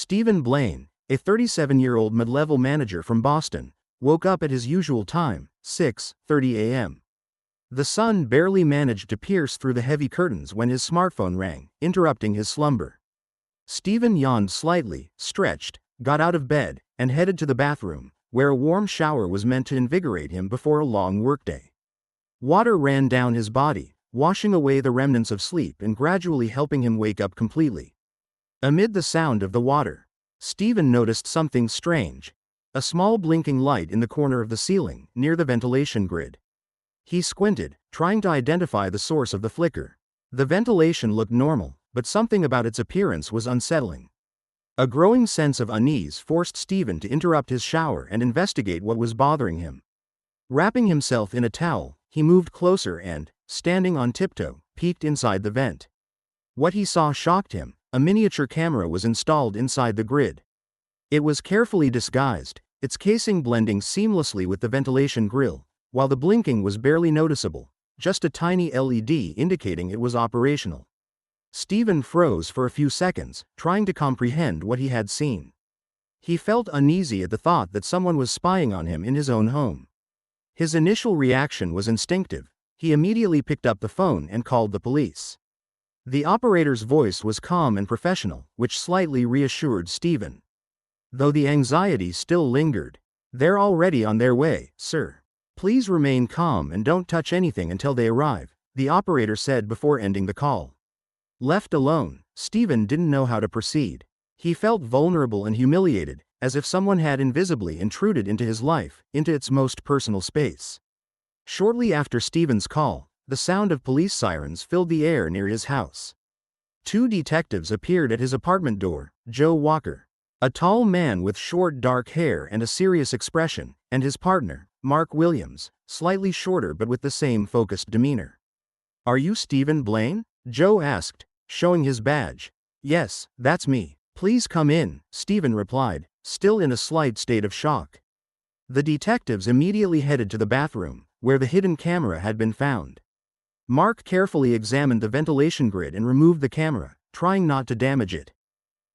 Stephen Blaine, a 37-year-old mid-level manager from Boston, woke up at his usual time, 6:30 a.m. The sun barely managed to pierce through the heavy curtains when his smartphone rang, interrupting his slumber. Stephen yawned slightly, stretched, got out of bed, and headed to the bathroom, where a warm shower was meant to invigorate him before a long workday. Water ran down his body, washing away the remnants of sleep and gradually helping him wake up completely. Amid the sound of the water, Stephen noticed something strange: a small blinking light in the corner of the ceiling, near the ventilation grid. He squinted, trying to identify the source of the flicker. The ventilation looked normal, but something about its appearance was unsettling. A growing sense of unease forced Stephen to interrupt his shower and investigate what was bothering him. Wrapping himself in a towel, he moved closer and, standing on tiptoe, peeked inside the vent. What he saw shocked him. A miniature camera was installed inside the grid. It was carefully disguised, its casing blending seamlessly with the ventilation grill, while the blinking was barely noticeable, just a tiny LED indicating it was operational. Stephen froze for a few seconds, trying to comprehend what he had seen. He felt uneasy at the thought that someone was spying on him in his own home. His initial reaction was instinctive. He immediately picked up the phone and called the police. The operator's voice was calm and professional, which slightly reassured Stephen. Though the anxiety still lingered. "They're already on their way, sir. Please remain calm and don't touch anything until they arrive," the operator said before ending the call. Left alone, Stephen didn't know how to proceed. He felt vulnerable and humiliated, as if someone had invisibly intruded into his life, into its most personal space. Shortly after Stephen's call, the sound of police sirens filled the air near his house. Two detectives appeared at his apartment door: Joe Walker, a tall man with short dark hair and a serious expression, and his partner, Mark Williams, slightly shorter but with the same focused demeanor. "Are you Stephen Blaine?" Joe asked, showing his badge. "Yes, that's me. Please come in," Stephen replied, still in a slight state of shock. The detectives immediately headed to the bathroom, where the hidden camera had been found. Mark carefully examined the ventilation grid and removed the camera, trying not to damage it.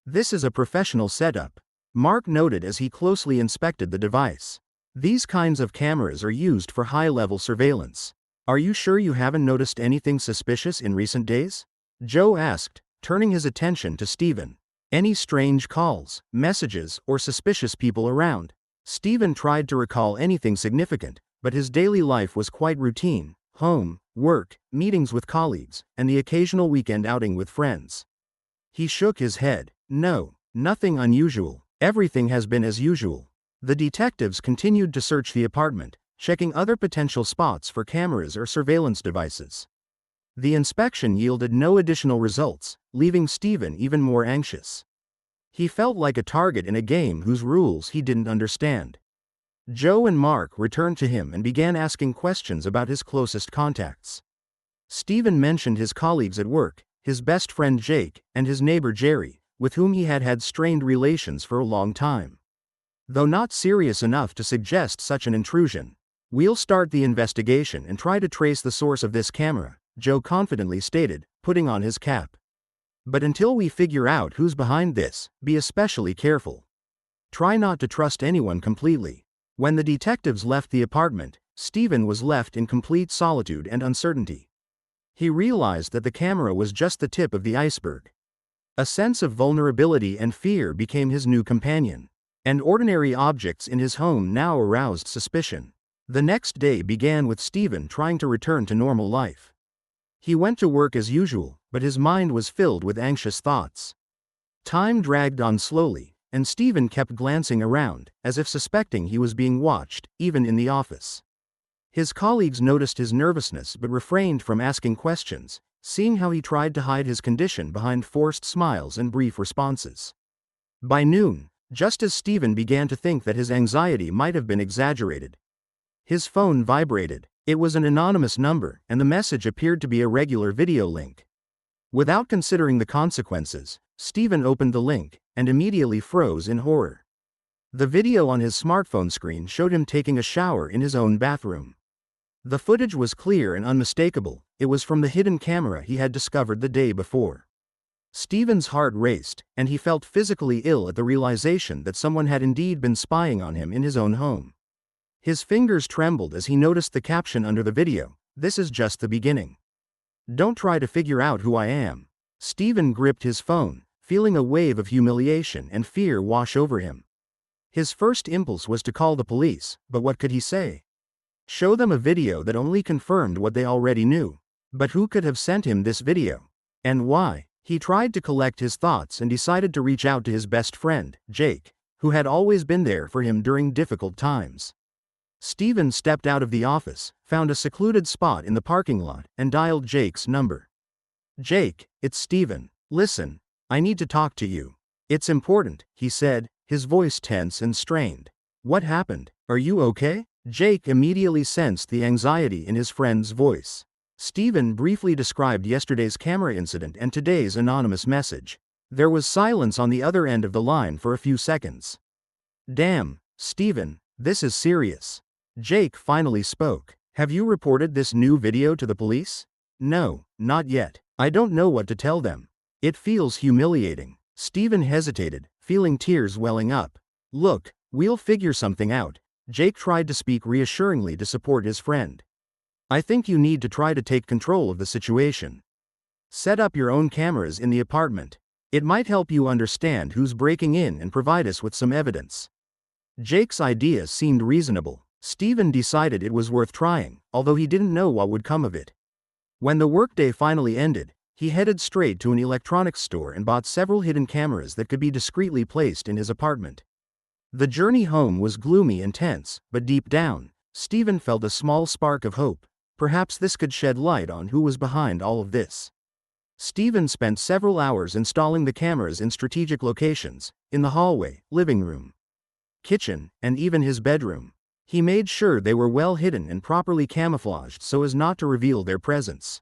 "This is a professional setup," Mark noted as he closely inspected the device. "These kinds of cameras are used for high-level surveillance. Are you sure you haven't noticed anything suspicious in recent days?" Joe asked, turning his attention to Stephen. "Any strange calls, messages, or suspicious people around?" Stephen tried to recall anything significant, but his daily life was quite routine: home, work, meetings with colleagues, and the occasional weekend outing with friends. He shook his head. "No, nothing unusual. Everything has been as usual." The detectives continued to search the apartment, checking other potential spots for cameras or surveillance devices. The inspection yielded no additional results, leaving Stephen even more anxious. He felt like a target in a game whose rules he didn't understand. Joe and Mark returned to him and began asking questions about his closest contacts. Stephen mentioned his colleagues at work, his best friend Jake, and his neighbor Jerry, with whom he had had strained relations for a long time. Though not serious enough to suggest such an intrusion. "We'll start the investigation and try to trace the source of this camera," Joe confidently stated, putting on his cap. "But until we figure out who's behind this, be especially careful. Try not to trust anyone completely." When the detectives left the apartment, Stephen was left in complete solitude and uncertainty. He realized that the camera was just the tip of the iceberg. A sense of vulnerability and fear became his new companion, and ordinary objects in his home now aroused suspicion. The next day began with Stephen trying to return to normal life. He went to work as usual, but his mind was filled with anxious thoughts. Time dragged on slowly, and Stephen kept glancing around, as if suspecting he was being watched, even in the office. His colleagues noticed his nervousness but refrained from asking questions, seeing how he tried to hide his condition behind forced smiles and brief responses. By noon, just as Stephen began to think that his anxiety might have been exaggerated, his phone vibrated. It was an anonymous number, and the message appeared to be a regular video link. Without considering the consequences, Stephen opened the link, and immediately froze in horror. The video on his smartphone screen showed him taking a shower in his own bathroom. The footage was clear and unmistakable. It was from the hidden camera he had discovered the day before. Stephen's heart raced, and he felt physically ill at the realization that someone had indeed been spying on him in his own home. His fingers trembled as he noticed the caption under the video, "This is just the beginning. Don't try to figure out who I am." Stephen gripped his phone, feeling a wave of humiliation and fear wash over him. His first impulse was to call the police, but what could he say? Show them a video that only confirmed what they already knew. But who could have sent him this video? And why? He tried to collect his thoughts and decided to reach out to his best friend, Jake, who had always been there for him during difficult times. Stephen stepped out of the office, found a secluded spot in the parking lot, and dialed Jake's number. "Jake, it's Stephen. Listen, I need to talk to you. It's important," he said, his voice tense and strained. "What happened? Are you okay?" Jake immediately sensed the anxiety in his friend's voice. Stephen briefly described yesterday's camera incident and today's anonymous message. There was silence on the other end of the line for a few seconds. "Damn, Stephen, this is serious." Jake finally spoke. "Have you reported this new video to the police?" "No, not yet. I don't know what to tell them. It feels humiliating." Stephen hesitated, feeling tears welling up. "Look, we'll figure something out." Jake tried to speak reassuringly to support his friend. "I think you need to try to take control of the situation. Set up your own cameras in the apartment. It might help you understand who's breaking in and provide us with some evidence." Jake's idea seemed reasonable. Stephen decided it was worth trying, although he didn't know what would come of it. When the workday finally ended, he headed straight to an electronics store and bought several hidden cameras that could be discreetly placed in his apartment. The journey home was gloomy and tense, but deep down, Stephen felt a small spark of hope. Perhaps this could shed light on who was behind all of this. Stephen spent several hours installing the cameras in strategic locations, in the hallway, living room, kitchen, and even his bedroom. He made sure they were well hidden and properly camouflaged so as not to reveal their presence.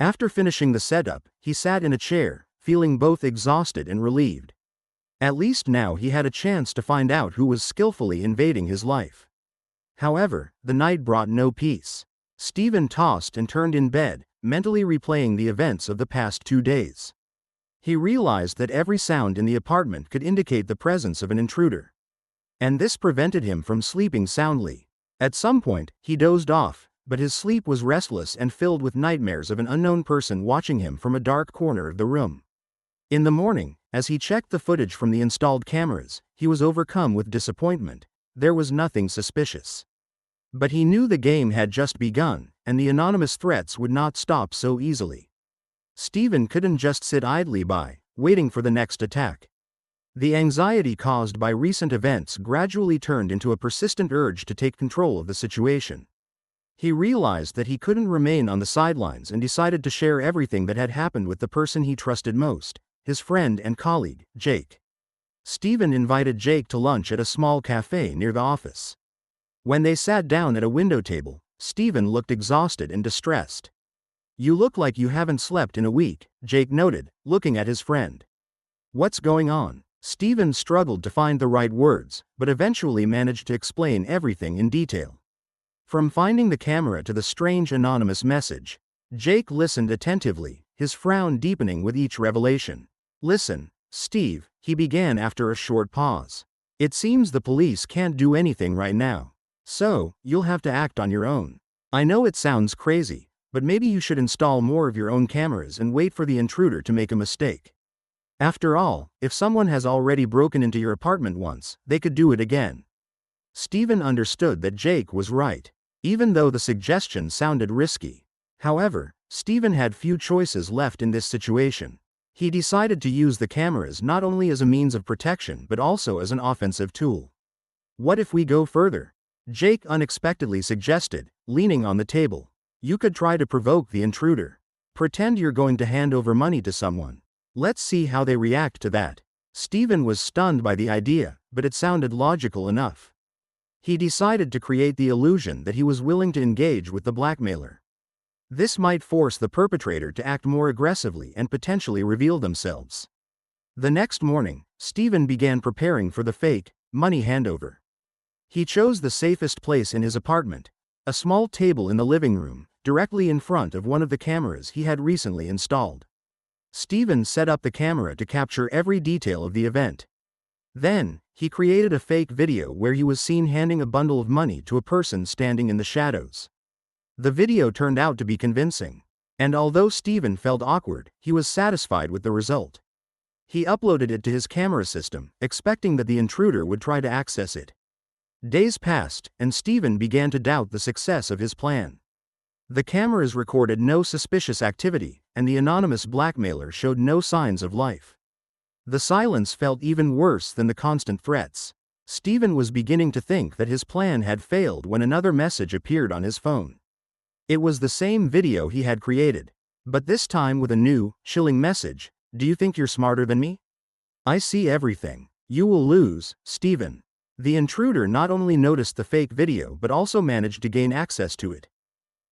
After finishing the setup, he sat in a chair, feeling both exhausted and relieved. At least now he had a chance to find out who was skillfully invading his life. However, the night brought no peace. Stephen tossed and turned in bed, mentally replaying the events of the past 2 days. He realized that every sound in the apartment could indicate the presence of an intruder. And this prevented him from sleeping soundly. At some point, he dozed off, but his sleep was restless and filled with nightmares of an unknown person watching him from a dark corner of the room. In the morning, as he checked the footage from the installed cameras, he was overcome with disappointment. There was nothing suspicious. But he knew the game had just begun, and the anonymous threats would not stop so easily. Stephen couldn't just sit idly by, waiting for the next attack. The anxiety caused by recent events gradually turned into a persistent urge to take control of the situation. He realized that he couldn't remain on the sidelines and decided to share everything that had happened with the person he trusted most, his friend and colleague, Jake. Stephen invited Jake to lunch at a small cafe near the office. When they sat down at a window table, Stephen looked exhausted and distressed. "You look like you haven't slept in a week," Jake noted, looking at his friend. "What's going on?" Stephen struggled to find the right words, but eventually managed to explain everything in detail. From finding the camera to the strange anonymous message, Jake listened attentively, his frown deepening with each revelation. "Listen, Steve," he began after a short pause. "It seems the police can't do anything right now. So, you'll have to act on your own. I know it sounds crazy, but maybe you should install more of your own cameras and wait for the intruder to make a mistake. After all, if someone has already broken into your apartment once, they could do it again." Stephen understood that Jake was right, even though the suggestion sounded risky. However, Stephen had few choices left in this situation. He decided to use the cameras not only as a means of protection but also as an offensive tool. "What if we go further?" Jake unexpectedly suggested, leaning on the table. "You could try to provoke the intruder. Pretend you're going to hand over money to someone. Let's see how they react to that." Stephen was stunned by the idea, but it sounded logical enough. He decided to create the illusion that he was willing to engage with the blackmailer. This might force the perpetrator to act more aggressively and potentially reveal themselves. The next morning, Stephen began preparing for the fake money handover. He chose the safest place in his apartment, a small table in the living room, directly in front of one of the cameras he had recently installed. Steven set up the camera to capture every detail of the event. Then, he created a fake video where he was seen handing a bundle of money to a person standing in the shadows. The video turned out to be convincing. And although Steven felt awkward, he was satisfied with the result. He uploaded it to his camera system, expecting that the intruder would try to access it. Days passed, and Steven began to doubt the success of his plan. The cameras recorded no suspicious activity, and the anonymous blackmailer showed no signs of life. The silence felt even worse than the constant threats. Steven was beginning to think that his plan had failed when another message appeared on his phone. It was the same video he had created, but this time with a new, chilling message. Do you think you're smarter than me? I see everything. You will lose, Steven. The intruder not only noticed the fake video but also managed to gain access to it.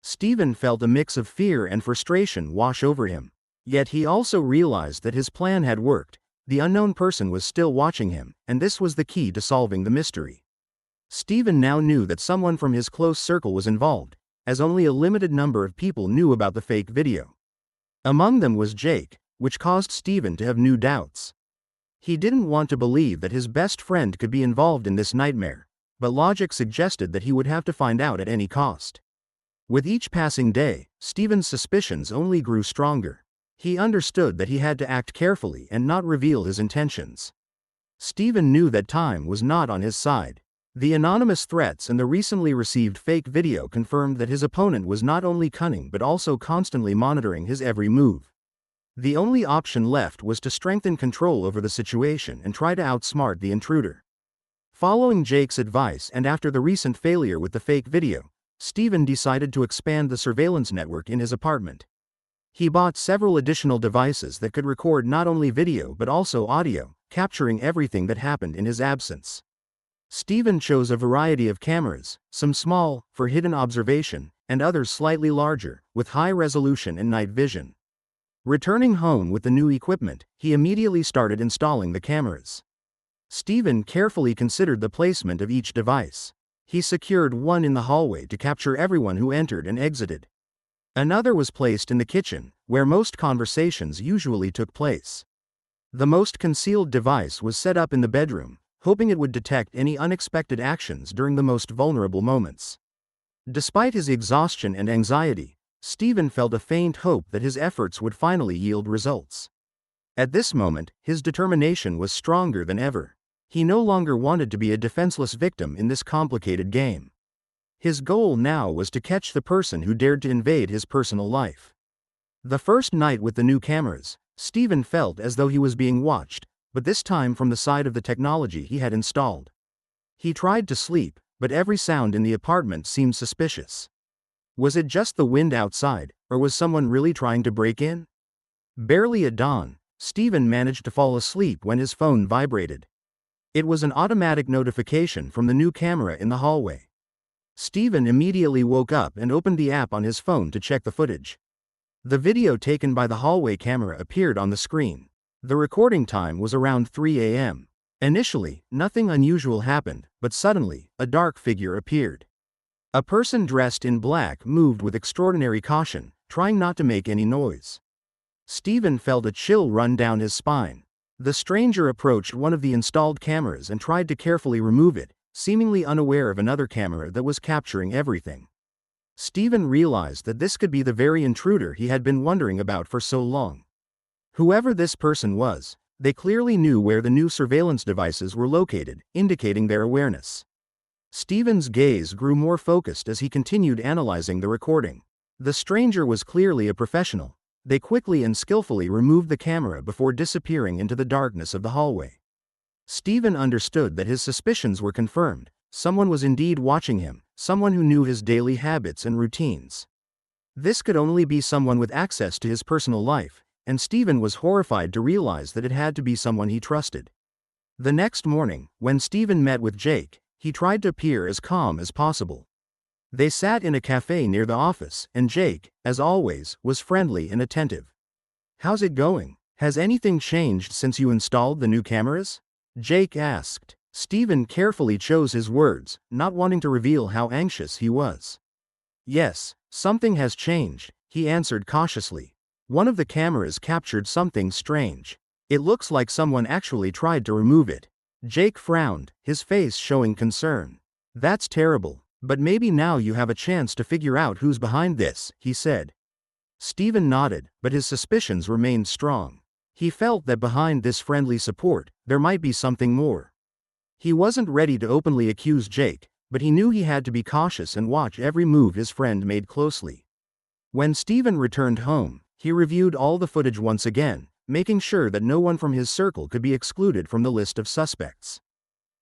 Steven felt a mix of fear and frustration wash over him. Yet he also realized that his plan had worked. The unknown person was still watching him, and this was the key to solving the mystery. Steven now knew that someone from his close circle was involved, as only a limited number of people knew about the fake video. Among them was Jake, which caused Steven to have new doubts. He didn't want to believe that his best friend could be involved in this nightmare, but logic suggested that he would have to find out at any cost. With each passing day, Steven's suspicions only grew stronger. He understood that he had to act carefully and not reveal his intentions. Steven knew that time was not on his side. The anonymous threats and the recently received fake video confirmed that his opponent was not only cunning but also constantly monitoring his every move. The only option left was to strengthen control over the situation and try to outsmart the intruder. Following Jake's advice and after the recent failure with the fake video, Steven decided to expand the surveillance network in his apartment. He bought several additional devices that could record not only video but also audio, capturing everything that happened in his absence. Steven chose a variety of cameras, some small, for hidden observation, and others slightly larger, with high resolution and night vision. Returning home with the new equipment, he immediately started installing the cameras. Steven carefully considered the placement of each device. He secured one in the hallway to capture everyone who entered and exited. Another was placed in the kitchen, where most conversations usually took place. The most concealed device was set up in the bedroom, hoping it would detect any unexpected actions during the most vulnerable moments. Despite his exhaustion and anxiety, Steven felt a faint hope that his efforts would finally yield results. At this moment, his determination was stronger than ever. He no longer wanted to be a defenseless victim in this complicated game. His goal now was to catch the person who dared to invade his personal life. The first night with the new cameras, Steven felt as though he was being watched, but this time from the side of the technology he had installed. He tried to sleep, but every sound in the apartment seemed suspicious. Was it just the wind outside, or was someone really trying to break in? Barely at dawn, Steven managed to fall asleep when his phone vibrated. It was an automatic notification from the new camera in the hallway. Steven immediately woke up and opened the app on his phone to check the footage. The video taken by the hallway camera appeared on the screen. The recording time was around 3 a.m. Initially, nothing unusual happened, but suddenly, a dark figure appeared. A person dressed in black moved with extraordinary caution, trying not to make any noise. Steven felt a chill run down his spine. The stranger approached one of the installed cameras and tried to carefully remove it, seemingly unaware of another camera that was capturing everything. Steven realized that this could be the very intruder he had been wondering about for so long. Whoever this person was, they clearly knew where the new surveillance devices were located, indicating their awareness. Steven's gaze grew more focused as he continued analyzing the recording. The stranger was clearly a professional. They quickly and skillfully removed the camera before disappearing into the darkness of the hallway. Steven understood that his suspicions were confirmed. Someone was indeed watching him, someone who knew his daily habits and routines. This could only be someone with access to his personal life, and Steven was horrified to realize that it had to be someone he trusted. The next morning, when Steven met with Jake, he tried to appear as calm as possible. They sat in a cafe near the office, and Jake, as always, was friendly and attentive. "How's it going? Has anything changed since you installed the new cameras?" Jake asked. Steven carefully chose his words, not wanting to reveal how anxious he was. "Yes, something has changed," he answered cautiously. One of the cameras captured something strange. It looks like someone actually tried to remove it. Jake frowned, his face showing concern. That's terrible, but maybe now you have a chance to figure out who's behind this, he said. Steven nodded, but his suspicions remained strong. He felt that behind this friendly support, there might be something more. He wasn't ready to openly accuse Jake, but he knew he had to be cautious and watch every move his friend made closely. When Steven returned home, he reviewed all the footage once again, making sure that no one from his circle could be excluded from the list of suspects.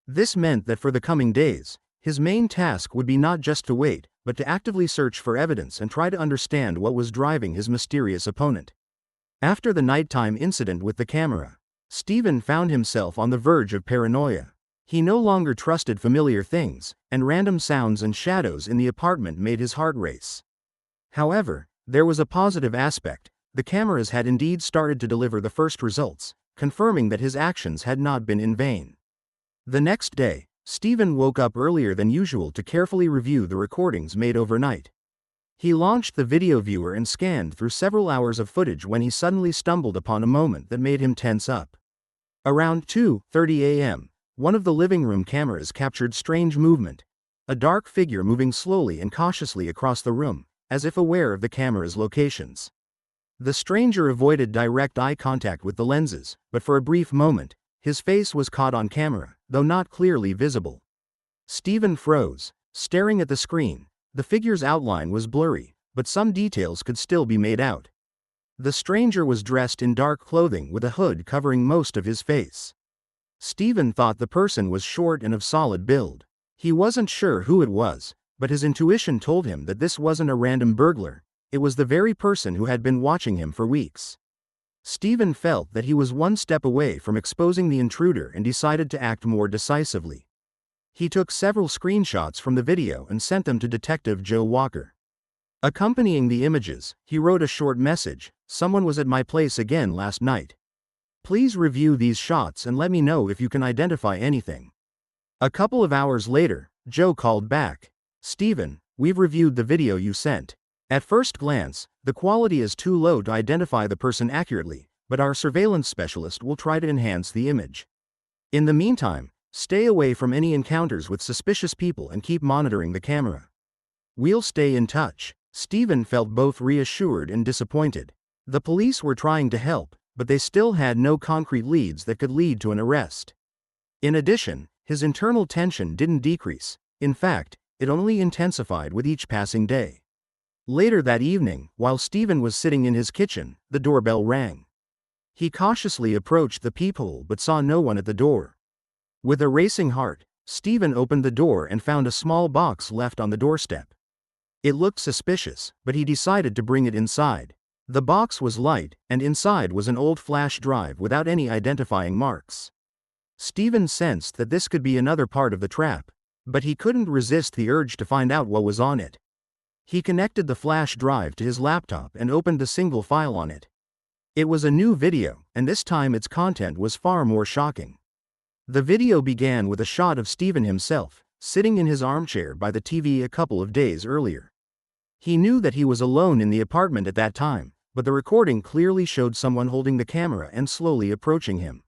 This meant that for the coming days, his main task would be not just to wait, but to actively search for evidence and try to understand what was driving his mysterious opponent. After the nighttime incident with the camera, Steven found himself on the verge of paranoia. He no longer trusted familiar things, and random sounds and shadows in the apartment made his heart race. However, there was a positive aspect. The cameras had indeed started to deliver the first results, confirming that his actions had not been in vain. The next day, Steven woke up earlier than usual to carefully review the recordings made overnight. He launched the video viewer and scanned through several hours of footage when he suddenly stumbled upon a moment that made him tense up. Around 2:30 a.m., one of the living room cameras captured strange movement, a dark figure moving slowly and cautiously across the room, as if aware of the camera's locations. The stranger avoided direct eye contact with the lenses, but for a brief moment, his face was caught on camera, though not clearly visible. Steven froze, staring at the screen. The figure's outline was blurry, but some details could still be made out. The stranger was dressed in dark clothing with a hood covering most of his face. Steven thought the person was short and of solid build. He wasn't sure who it was, but his intuition told him that this wasn't a random burglar. It was the very person who had been watching him for weeks. Steven felt that he was one step away from exposing the intruder and decided to act more decisively. He took several screenshots from the video and sent them to Detective Joe Walker. Accompanying the images, he wrote a short message: "Someone was at my place again last night. Please review these shots and let me know if you can identify anything." A couple of hours later, Joe called back. "Steven, we've reviewed the video you sent. At first glance, the quality is too low to identify the person accurately, but our surveillance specialist will try to enhance the image. In the meantime, stay away from any encounters with suspicious people and keep monitoring the camera. We'll stay in touch." Steven felt both reassured and disappointed. The police were trying to help, but they still had no concrete leads that could lead to an arrest. In addition, his internal tension didn't decrease. In fact, it only intensified with each passing day. Later that evening, while Steven was sitting in his kitchen, the doorbell rang. He cautiously approached the peephole but saw no one at the door. With a racing heart, Steven opened the door and found a small box left on the doorstep. It looked suspicious, but he decided to bring it inside. The box was light, and inside was an old flash drive without any identifying marks. Steven sensed that this could be another part of the trap, but he couldn't resist the urge to find out what was on it. He connected the flash drive to his laptop and opened the single file on it. It was a new video, and this time its content was far more shocking. The video began with a shot of Steven himself, sitting in his armchair by the TV a couple of days earlier. He knew that he was alone in the apartment at that time, but the recording clearly showed someone holding the camera and slowly approaching him.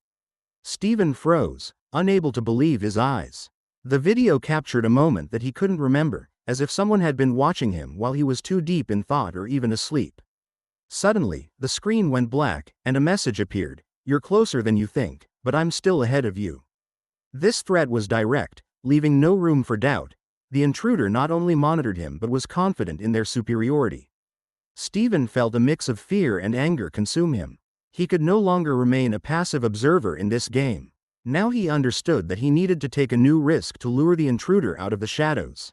Steven froze, unable to believe his eyes. The video captured a moment that he couldn't remember, as if someone had been watching him while he was too deep in thought or even asleep. Suddenly, the screen went black, and a message appeared: "You're closer than you think, but I'm still ahead of you." This threat was direct, leaving no room for doubt. The intruder not only monitored him but was confident in their superiority. Steven felt a mix of fear and anger consume him. He could no longer remain a passive observer in this game. Now he understood that he needed to take a new risk to lure the intruder out of the shadows.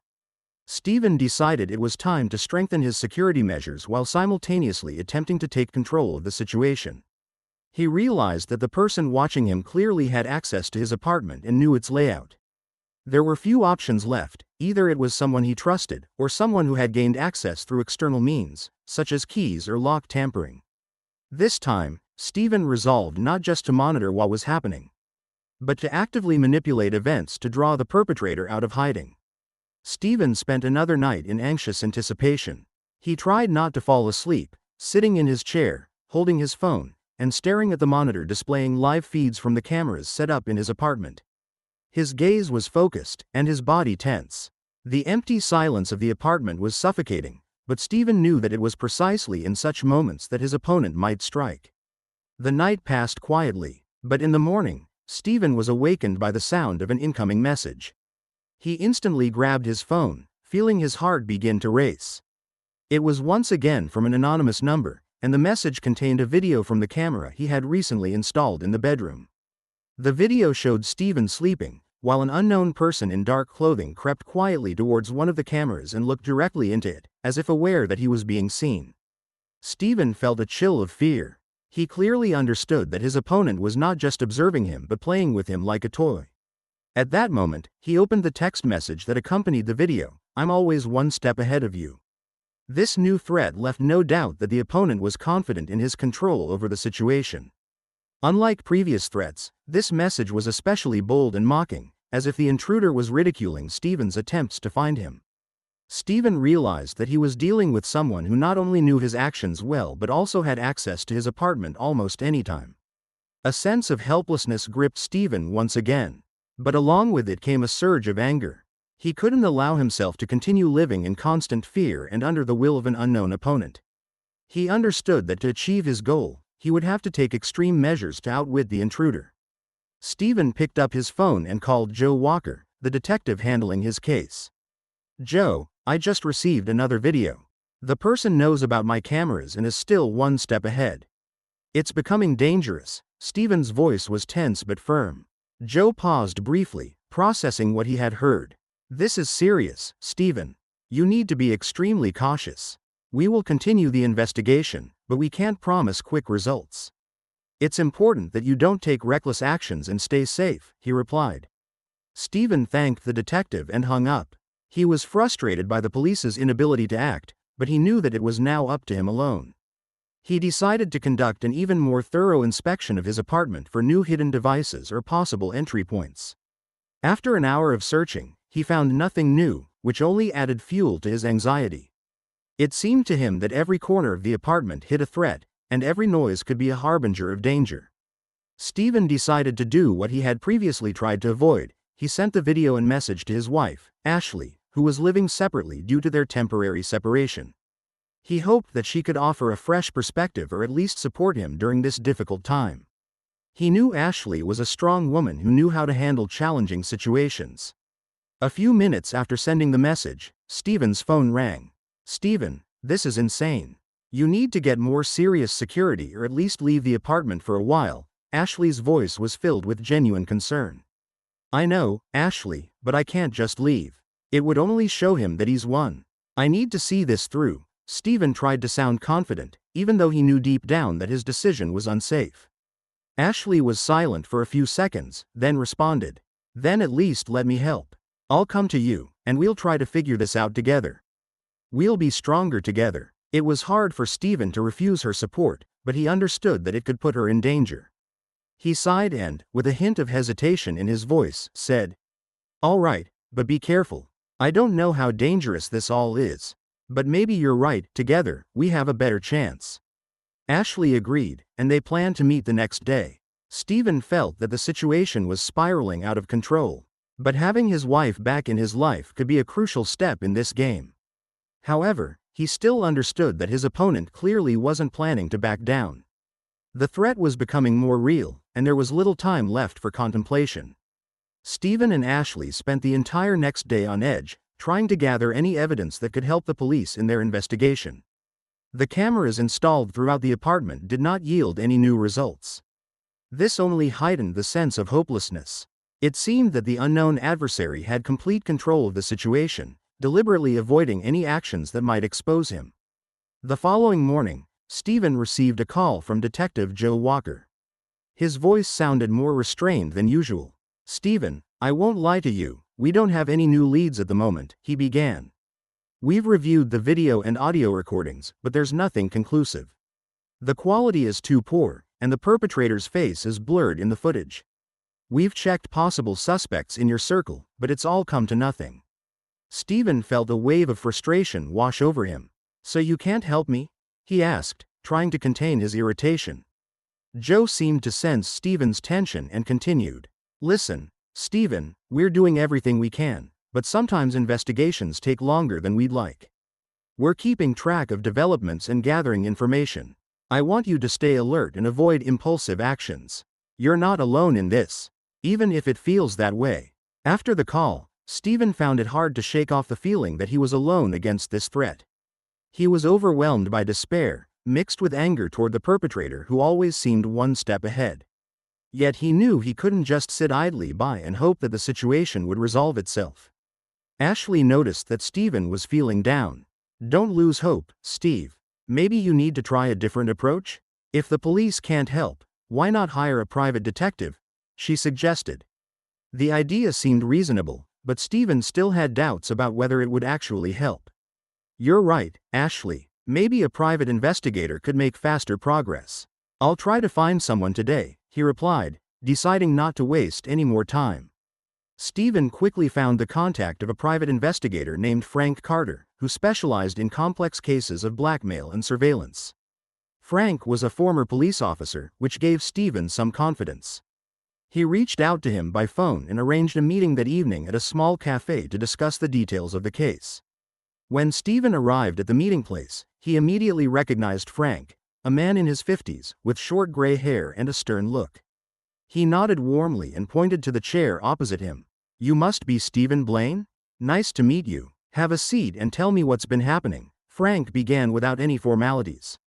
Steven decided it was time to strengthen his security measures while simultaneously attempting to take control of the situation. He realized that the person watching him clearly had access to his apartment and knew its layout. There were few options left: either it was someone he trusted, or someone who had gained access through external means, such as keys or lock tampering. This time, Steven resolved not just to monitor what was happening, but to actively manipulate events to draw the perpetrator out of hiding. Steven spent another night in anxious anticipation. He tried not to fall asleep, sitting in his chair, holding his phone, and staring at the monitor displaying live feeds from the cameras set up in his apartment. His gaze was focused, and his body tense. The empty silence of the apartment was suffocating, but Stephen knew that it was precisely in such moments that his opponent might strike. The night passed quietly, but in the morning, Stephen was awakened by the sound of an incoming message. He instantly grabbed his phone, feeling his heart begin to race. It was once again from an anonymous number, and the message contained a video from the camera he had recently installed in the bedroom. The video showed Stephen sleeping, while an unknown person in dark clothing crept quietly towards one of the cameras and looked directly into it, as if aware that he was being seen. Stephen felt a chill of fear. He clearly understood that his opponent was not just observing him but playing with him like a toy. At that moment, he opened the text message that accompanied the video. "I'm always one step ahead of you." This new threat left no doubt that the opponent was confident in his control over the situation. Unlike previous threats, this message was especially bold and mocking, as if the intruder was ridiculing Stephen's attempts to find him. Stephen realized that he was dealing with someone who not only knew his actions well but also had access to his apartment almost anytime. A sense of helplessness gripped Stephen once again, but along with it came a surge of anger. He couldn't allow himself to continue living in constant fear and under the will of an unknown opponent. He understood that to achieve his goal, he would have to take extreme measures to outwit the intruder. Stephen picked up his phone and called Joe Walker, the detective handling his case. "Joe, I just received another video. The person knows about my cameras and is still one step ahead. It's becoming dangerous." Stephen's voice was tense but firm. Joe paused briefly, processing what he had heard. "This is serious, Stephen. You need to be extremely cautious. We will continue the investigation, but we can't promise quick results. It's important that you don't take reckless actions and stay safe," he replied. Stephen thanked the detective and hung up. He was frustrated by the police's inability to act, but he knew that it was now up to him alone. He decided to conduct an even more thorough inspection of his apartment for new hidden devices or possible entry points. After an hour of searching, he found nothing new, which only added fuel to his anxiety. It seemed to him that every corner of the apartment hid a threat, and every noise could be a harbinger of danger. Stephen decided to do what he had previously tried to avoid. He sent the video and message to his wife, Ashley, who was living separately due to their temporary separation. He hoped that she could offer a fresh perspective or at least support him during this difficult time. He knew Ashley was a strong woman who knew how to handle challenging situations. A few minutes after sending the message, Stephen's phone rang. "Stephen, this is insane. You need to get more serious security or at least leave the apartment for a while." Ashley's voice was filled with genuine concern. "I know, Ashley, but I can't just leave. It would only show him that he's won. I need to see this through." Stephen tried to sound confident, even though he knew deep down that his decision was unsafe. Ashley was silent for a few seconds, then responded, "Then at least let me help. I'll come to you, and we'll try to figure this out together. We'll be stronger together." It was hard for Stephen to refuse her support, but he understood that it could put her in danger. He sighed and, with a hint of hesitation in his voice, said, "All right, but be careful. I don't know how dangerous this all is. But maybe you're right, together, we have a better chance." Ashley agreed, and they planned to meet the next day. Stephen felt that the situation was spiraling out of control, but having his wife back in his life could be a crucial step in this game. However, he still understood that his opponent clearly wasn't planning to back down. The threat was becoming more real, and there was little time left for contemplation. Stephen and Ashley spent the entire next day on edge, trying to gather any evidence that could help the police in their investigation. The cameras installed throughout the apartment did not yield any new results. This only heightened the sense of hopelessness. It seemed that the unknown adversary had complete control of the situation, deliberately avoiding any actions that might expose him. The following morning, Stephen received a call from Detective Joe Walker. His voice sounded more restrained than usual. "Stephen, I won't lie to you, we don't have any new leads at the moment," he began. "We've reviewed the video and audio recordings, but there's nothing conclusive. The quality is too poor, and the perpetrator's face is blurred in the footage. We've checked possible suspects in your circle, but it's all come to nothing." Stephen felt a wave of frustration wash over him. "So you can't help me?" he asked. trying to contain his irritation. Joe seemed to sense Steven's tension and continued. "Listen, Steven, we're doing everything we can, but sometimes investigations take longer than we'd like. We're keeping track of developments and gathering information. I want you to stay alert and avoid impulsive actions. You're not alone in this, even if it feels that way." After the call, Steven found it hard to shake off the feeling that he was alone against this threat. He was overwhelmed by despair, mixed with anger toward the perpetrator who always seemed one step ahead. Yet he knew he couldn't just sit idly by and hope that the situation would resolve itself. Ashley noticed that Steven was feeling down. "Don't lose hope, Steve. Maybe you need to try a different approach? If the police can't help, why not hire a private detective?" she suggested. The idea seemed reasonable, but Steven still had doubts about whether it would actually help. "You're right, Ashley. Maybe a private investigator could make faster progress. I'll try to find someone today," he replied, deciding not to waste any more time. Steven quickly found the contact of a private investigator named Frank Carter, who specialized in complex cases of blackmail and surveillance. Frank was a former police officer, which gave Steven some confidence. He reached out to him by phone and arranged a meeting that evening at a small cafe to discuss the details of the case. When Steven arrived at the meeting place, he immediately recognized Frank, a man in his 50s, with short gray hair and a stern look. He nodded warmly and pointed to the chair opposite him. "You must be Steven Blaine? Nice to meet you. Have a seat and tell me what's been happening," Frank began without any formalities.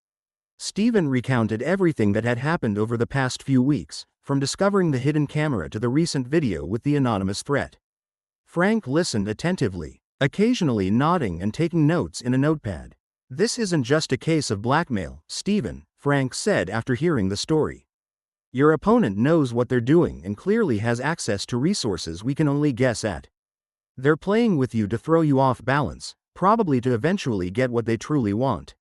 Steven recounted everything that had happened over the past few weeks, from discovering the hidden camera to the recent video with the anonymous threat. Frank listened attentively, occasionally nodding and taking notes in a notepad. "This isn't just a case of blackmail, Steven," Frank said after hearing the story. "Your opponent knows what they're doing and clearly has access to resources we can only guess at. They're playing with you to throw you off balance, probably to eventually get what they truly want.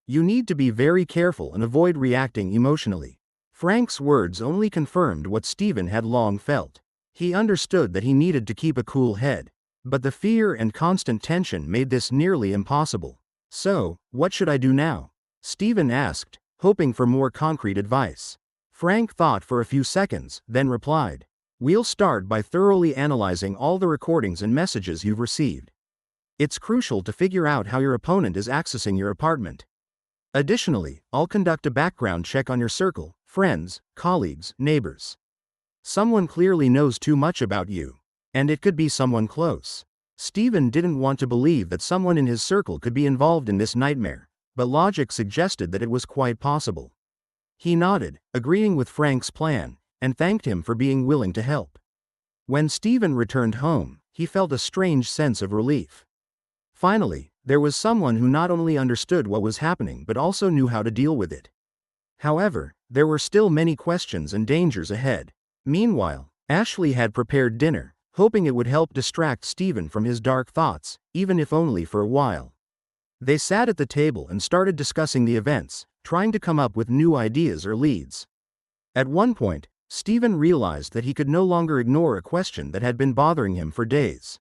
You need to be very careful and avoid reacting emotionally." Frank's words only confirmed what Steven had long felt. He understood that he needed to keep a cool head, but the fear and constant tension made this nearly impossible. "So, what should I do now?" Steven asked, hoping for more concrete advice. Frank thought for a few seconds, then replied, "We'll start by thoroughly analyzing all the recordings and messages you've received. It's crucial to figure out how your opponent is accessing your apartment. Additionally, I'll conduct a background check on your circle, friends, colleagues, neighbors. Someone clearly knows too much about you. And it could be someone close." Steven didn't want to believe that someone in his circle could be involved in this nightmare, but logic suggested that it was quite possible. He nodded, agreeing with Frank's plan, and thanked him for being willing to help. When Steven returned home, he felt a strange sense of relief. Finally, there was someone who not only understood what was happening but also knew how to deal with it. However, there were still many questions and dangers ahead. Meanwhile, Ashley had prepared dinner, hoping it would help distract Steven from his dark thoughts, even if only for a while. They sat at the table and started discussing the events, trying to come up with new ideas or leads. At one point, Steven realized that he could no longer ignore a question that had been bothering him for days.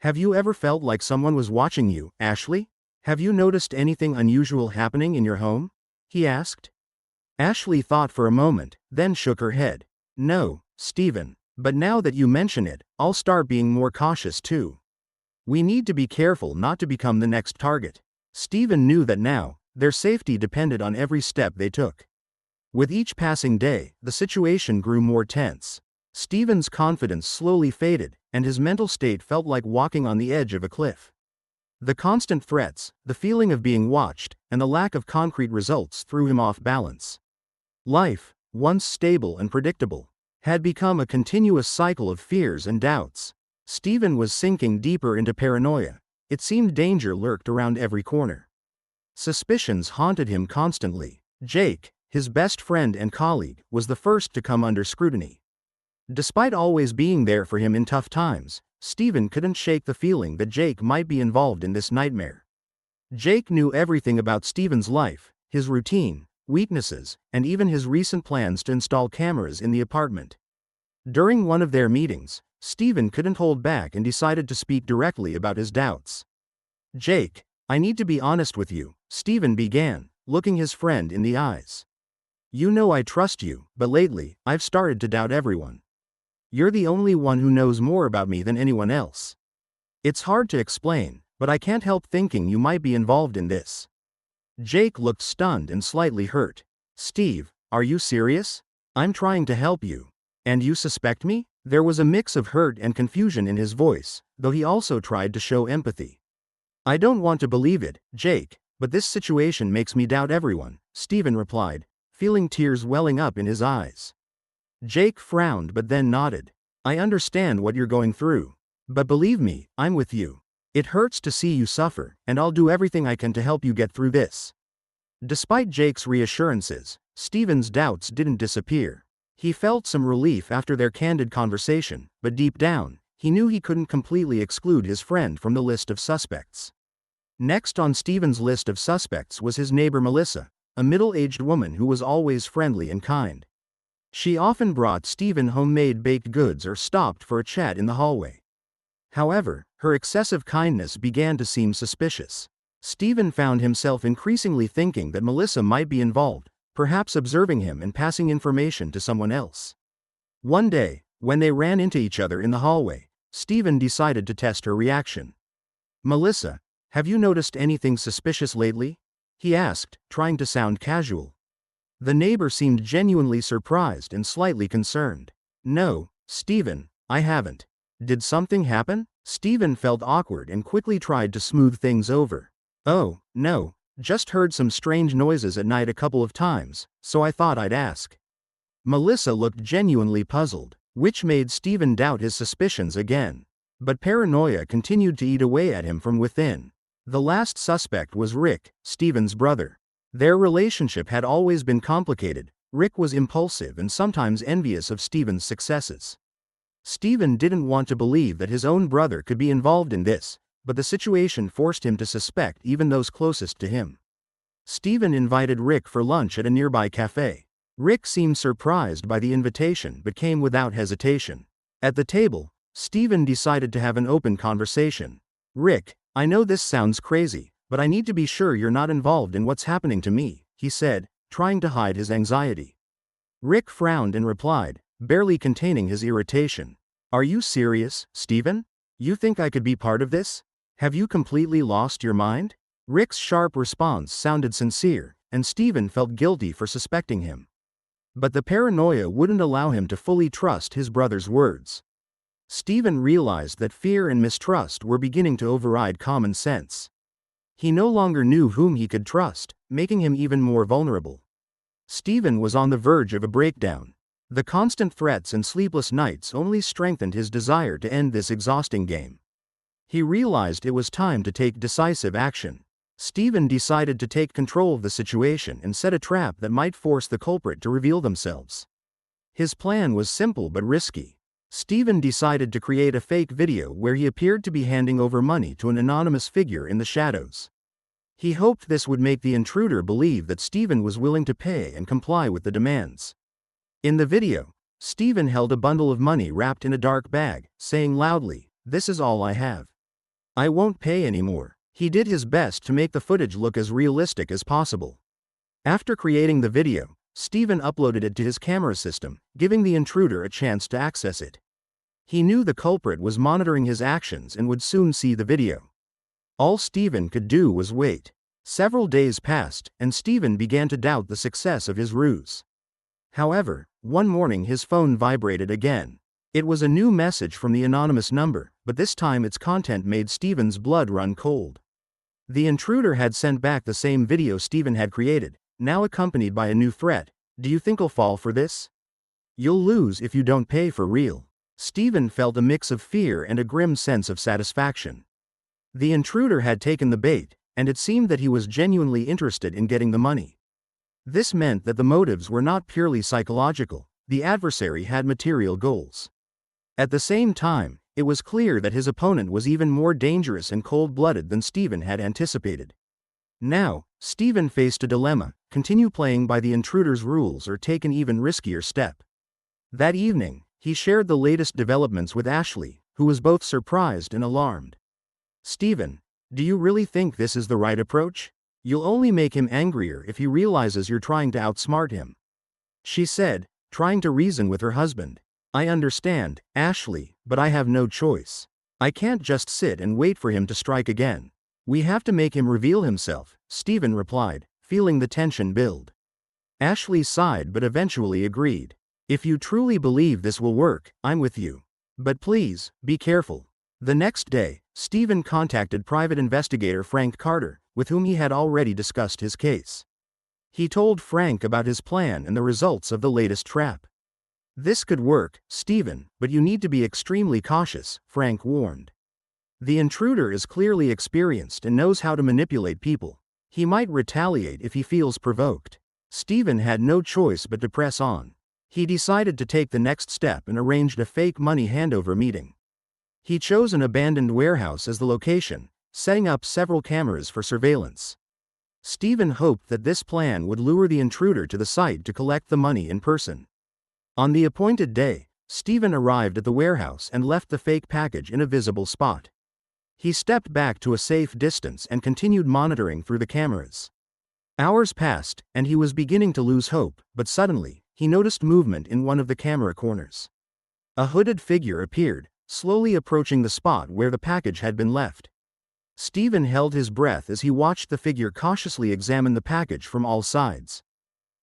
"Have you ever felt like someone was watching you, Ashley? Have you noticed anything unusual happening in your home?" he asked. Ashley thought for a moment, then shook her head. "No, Steven. But now that you mention it, I'll start being more cautious too. We need to be careful not to become the next target." Steven knew that now, their safety depended on every step they took. With each passing day, the situation grew more tense. Steven's confidence slowly faded, and his mental state felt like walking on the edge of a cliff. The constant threats, the feeling of being watched, and the lack of concrete results threw him off balance. Life, once stable and predictable, had become a continuous cycle of fears and doubts. Steven was sinking deeper into paranoia. It seemed danger lurked around every corner. Suspicions haunted him constantly. Jake, his best friend and colleague, was the first to come under scrutiny. Despite always being there for him in tough times, Steven couldn't shake the feeling that Jake might be involved in this nightmare. Jake knew everything about Steven's life, his routine, weaknesses, and even his recent plans to install cameras in the apartment. During one of their meetings, Steven couldn't hold back and decided to speak directly about his doubts. "Jake, I need to be honest with you," Steven began, looking his friend in the eyes. You know I trust you, but lately, I've started to doubt everyone. You're the only one who knows more about me than anyone else. It's hard to explain, but I can't help thinking you might be involved in this. Jake looked stunned and slightly hurt. Steve, are you serious? I'm trying to help you. And you suspect me? There was a mix of hurt and confusion in his voice, though he also tried to show empathy. I don't want to believe it, Jake, but this situation makes me doubt everyone, Steven replied, feeling tears welling up in his eyes. Jake frowned but then nodded. I understand what you're going through. But believe me, I'm with you. It hurts to see you suffer, and I'll do everything I can to help you get through this. Despite Jake's reassurances, Steven's doubts didn't disappear. He felt some relief after their candid conversation, but deep down, he knew he couldn't completely exclude his friend from the list of suspects. Next on Steven's list of suspects was his neighbor Melissa, a middle-aged woman who was always friendly and kind. She often brought Steven homemade baked goods or stopped for a chat in the hallway. However, her excessive kindness began to seem suspicious. Steven found himself increasingly thinking that Melissa might be involved, perhaps observing him and passing information to someone else. One day, when they ran into each other in the hallway, Steven decided to test her reaction. Melissa, have you noticed anything suspicious lately? He asked, trying to sound casual. The neighbor seemed genuinely surprised and slightly concerned. No, Steven, I haven't. Did something happen? Steven felt awkward and quickly tried to smooth things over. Oh, no, just heard some strange noises at night a couple of times, so I thought I'd ask. Melissa looked genuinely puzzled, which made Steven doubt his suspicions again. But paranoia continued to eat away at him from within. The last suspect was Rick, Steven's brother. Their relationship had always been complicated. Rick was impulsive and sometimes envious of Steven's successes. Steven didn't want to believe that his own brother could be involved in this, but the situation forced him to suspect even those closest to him. Steven invited Rick for lunch at a nearby cafe. Rick seemed surprised by the invitation but came without hesitation. At the table, Steven decided to have an open conversation. Rick, I know this sounds crazy, but I need to be sure you're not involved in what's happening to me, he said, trying to hide his anxiety. Rick frowned and replied, barely containing his irritation. Are you serious, Steven? You think I could be part of this? Have you completely lost your mind? Rick's sharp response sounded sincere, and Steven felt guilty for suspecting him. But the paranoia wouldn't allow him to fully trust his brother's words. Steven realized that fear and mistrust were beginning to override common sense. He no longer knew whom he could trust, making him even more vulnerable. Steven was on the verge of a breakdown. The constant threats and sleepless nights only strengthened his desire to end this exhausting game. He realized it was time to take decisive action. Steven decided to take control of the situation and set a trap that might force the culprit to reveal themselves. His plan was simple but risky. Steven decided to create a fake video where he appeared to be handing over money to an anonymous figure in the shadows. He hoped this would make the intruder believe that Steven was willing to pay and comply with the demands. In the video, Steven held a bundle of money wrapped in a dark bag, saying loudly, "This is all I have. I won't pay anymore." He did his best to make the footage look as realistic as possible. After creating the video, Steven uploaded it to his camera system, giving the intruder a chance to access it. He knew the culprit was monitoring his actions and would soon see the video. All Steven could do was wait. Several days passed, and Steven began to doubt the success of his ruse. However, one morning his phone vibrated again. It was a new message from the anonymous number, but this time its content made Steven's blood run cold. The intruder had sent back the same video Steven had created, now accompanied by a new threat. "Do you think I'll fall for this? You'll lose if you don't pay for real." Steven felt a mix of fear and a grim sense of satisfaction. The intruder had taken the bait, and it seemed that he was genuinely interested in getting the money. This meant that the motives were not purely psychological. The adversary had material goals. At the same time, it was clear that his opponent was even more dangerous and cold-blooded than Steven had anticipated. Now, Steven faced a dilemma: continue playing by the intruder's rules or take an even riskier step. That evening, he shared the latest developments with Ashley, who was both surprised and alarmed. "Steven, do you really think this is the right approach? You'll only make him angrier if he realizes you're trying to outsmart him," she said, trying to reason with her husband. "I understand, Ashley, but I have no choice. I can't just sit and wait for him to strike again. We have to make him reveal himself," Stephen replied, feeling the tension build. Ashley sighed but eventually agreed. "If you truly believe this will work, I'm with you. But please, be careful." The next day, Stephen contacted private investigator Frank Carter, with whom he had already discussed his case. He told Frank about his plan and the results of the latest trap. "This could work, Stephen, but you need to be extremely cautious," Frank warned. "The intruder is clearly experienced and knows how to manipulate people. He might retaliate if he feels provoked." Stephen had no choice but to press on. He decided to take the next step and arranged a fake money handover meeting. He chose an abandoned warehouse as the location, setting up several cameras for surveillance. Stephen hoped that this plan would lure the intruder to the site to collect the money in person. On the appointed day, Stephen arrived at the warehouse and left the fake package in a visible spot. He stepped back to a safe distance and continued monitoring through the cameras. Hours passed, and he was beginning to lose hope, but suddenly, he noticed movement in one of the camera corners. A hooded figure appeared, slowly approaching the spot where the package had been left. Stephen held his breath as he watched the figure cautiously examine the package from all sides.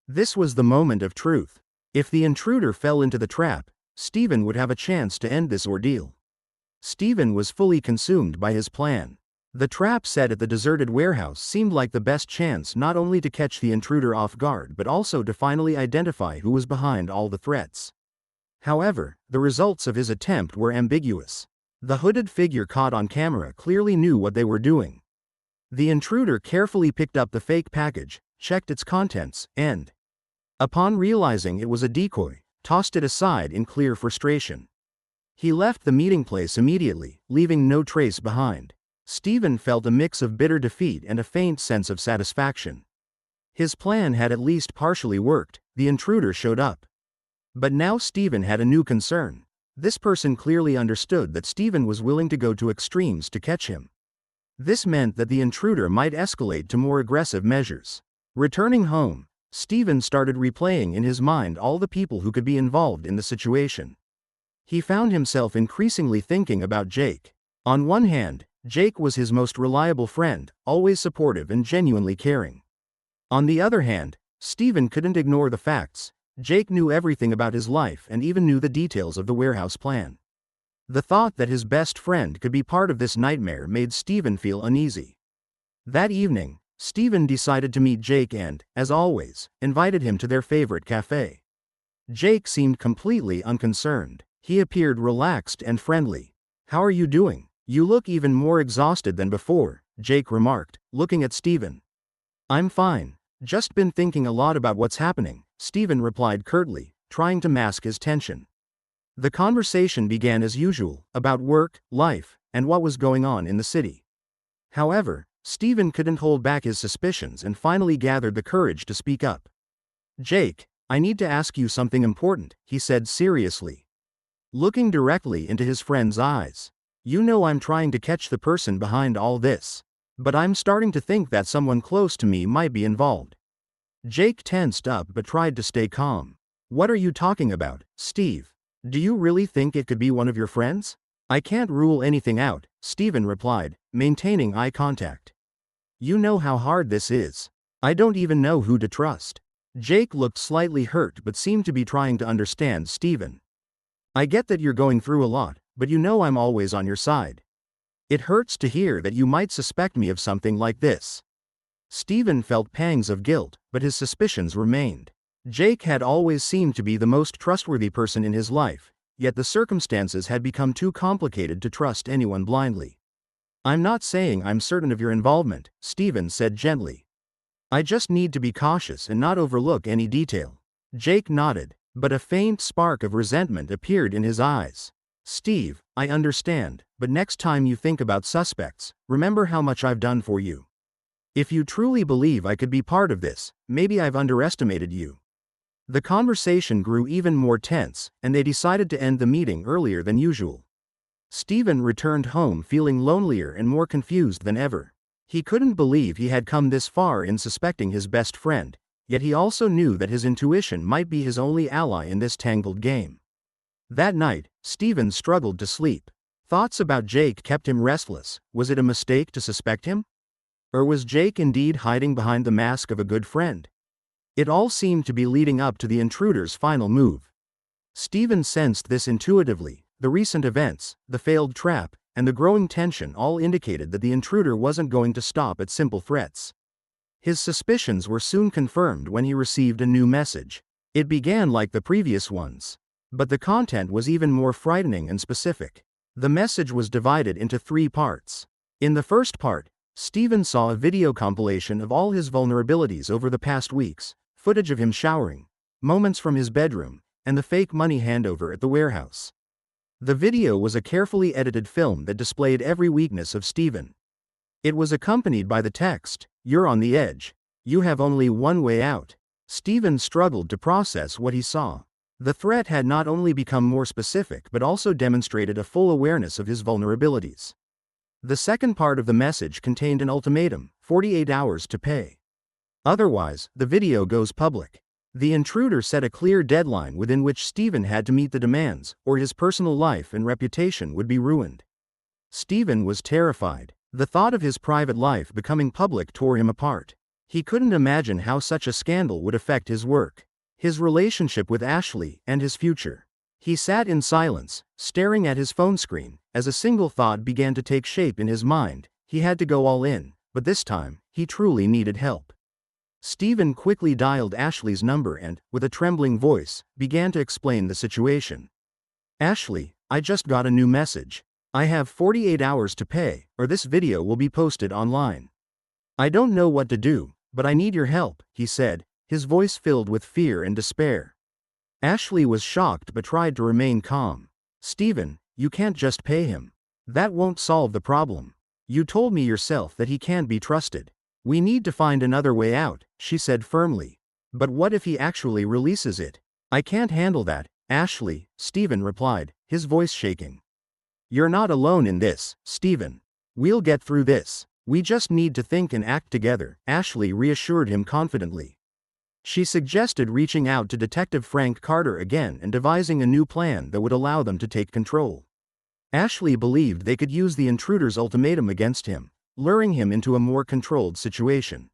This was the moment of truth. If the intruder fell into the trap, Stephen would have a chance to end this ordeal. Stephen was fully consumed by his plan. The trap set at the deserted warehouse seemed like the best chance not only to catch the intruder off guard but also to finally identify who was behind all the threats. However, the results of his attempt were ambiguous. The hooded figure caught on camera clearly knew what they were doing. The intruder carefully picked up the fake package, checked its contents, and, upon realizing it was a decoy, tossed it aside in clear frustration. He left the meeting place immediately, leaving no trace behind. Stephen felt a mix of bitter defeat and a faint sense of satisfaction. His plan had at least partially worked. The intruder showed up. But now Stephen had a new concern. This person clearly understood that Stephen was willing to go to extremes to catch him. This meant that the intruder might escalate to more aggressive measures. Returning home, Stephen started replaying in his mind all the people who could be involved in the situation. He found himself increasingly thinking about Jake. On one hand, Jake was his most reliable friend, always supportive and genuinely caring. On the other hand, Stephen couldn't ignore the facts. Jake knew everything about his life and even knew the details of the warehouse plan. The thought that his best friend could be part of this nightmare made Stephen feel uneasy. That evening, Stephen decided to meet Jake and, as always, invited him to their favorite cafe. Jake seemed completely unconcerned. He appeared relaxed and friendly. "How are you doing? You look even more exhausted than before," Jake remarked, looking at Stephen. "I'm fine. Just been thinking a lot about what's happening," Stephen replied curtly, trying to mask his tension. The conversation began as usual, about work, life, and what was going on in the city. However, Stephen couldn't hold back his suspicions and finally gathered the courage to speak up. "Jake, I need to ask you something important," he said seriously, looking directly into his friend's eyes. "You know I'm trying to catch the person behind all this. But I'm starting to think that someone close to me might be involved." Jake tensed up but tried to stay calm. "What are you talking about, Steve? Do you really think it could be one of your friends?" "I can't rule anything out," Stephen replied, maintaining eye contact. "You know how hard this is. I don't even know who to trust." Jake looked slightly hurt but seemed to be trying to understand Stephen. "I get that you're going through a lot, but you know I'm always on your side. It hurts to hear that you might suspect me of something like this." Stephen felt pangs of guilt, but his suspicions remained. Jake had always seemed to be the most trustworthy person in his life, yet the circumstances had become too complicated to trust anyone blindly. "I'm not saying I'm certain of your involvement," Stephen said gently. "I just need to be cautious and not overlook any detail." Jake nodded, but a faint spark of resentment appeared in his eyes. "Steve, I understand, but next time you think about suspects, remember how much I've done for you. If you truly believe I could be part of this, maybe I've underestimated you." The conversation grew even more tense, and they decided to end the meeting earlier than usual. Stephen returned home feeling lonelier and more confused than ever. He couldn't believe he had come this far in suspecting his best friend, yet he also knew that his intuition might be his only ally in this tangled game. That night, Stephen struggled to sleep. Thoughts about Jake kept him restless. Was it a mistake to suspect him? Or was Jake indeed hiding behind the mask of a good friend? It all seemed to be leading up to the intruder's final move. Stephen sensed this intuitively. The recent events, the failed trap, and the growing tension all indicated that the intruder wasn't going to stop at simple threats. His suspicions were soon confirmed when he received a new message. It began like the previous ones, but the content was even more frightening and specific. The message was divided into 3 parts. In the first part, Stephen saw a video compilation of all his vulnerabilities over the past weeks, footage of him showering, moments from his bedroom, and the fake money handover at the warehouse. The video was a carefully edited film that displayed every weakness of Stephen. It was accompanied by the text, "You're on the edge. You have only one way out." Stephen struggled to process what he saw. The threat had not only become more specific but also demonstrated a full awareness of his vulnerabilities. The second part of the message contained an ultimatum, 48 hours to pay. Otherwise, the video goes public. The intruder set a clear deadline within which Stephen had to meet the demands, or his personal life and reputation would be ruined. Stephen was terrified. The thought of his private life becoming public tore him apart. He couldn't imagine how such a scandal would affect his work, his relationship with Ashley, and his future. He sat in silence, staring at his phone screen, as a single thought began to take shape in his mind. He had to go all in, but this time, he truly needed help. Stephen quickly dialed Ashley's number and, with a trembling voice, began to explain the situation. "Ashley, I just got a new message. I have 48 hours to pay, or this video will be posted online. I don't know what to do, but I need your help," he said, his voice filled with fear and despair. Ashley was shocked but tried to remain calm. "Stephen, you can't just pay him. That won't solve the problem. You told me yourself that he can't be trusted. We need to find another way out," she said firmly. "But what if he actually releases it?" "I can't handle that, Ashley," Stephen replied, his voice shaking. "You're not alone in this, Stephen. We'll get through this. We just need to think and act together," Ashley reassured him confidently. She suggested reaching out to Detective Frank Carter again and devising a new plan that would allow them to take control. Ashley believed they could use the intruder's ultimatum against him, luring him into a more controlled situation.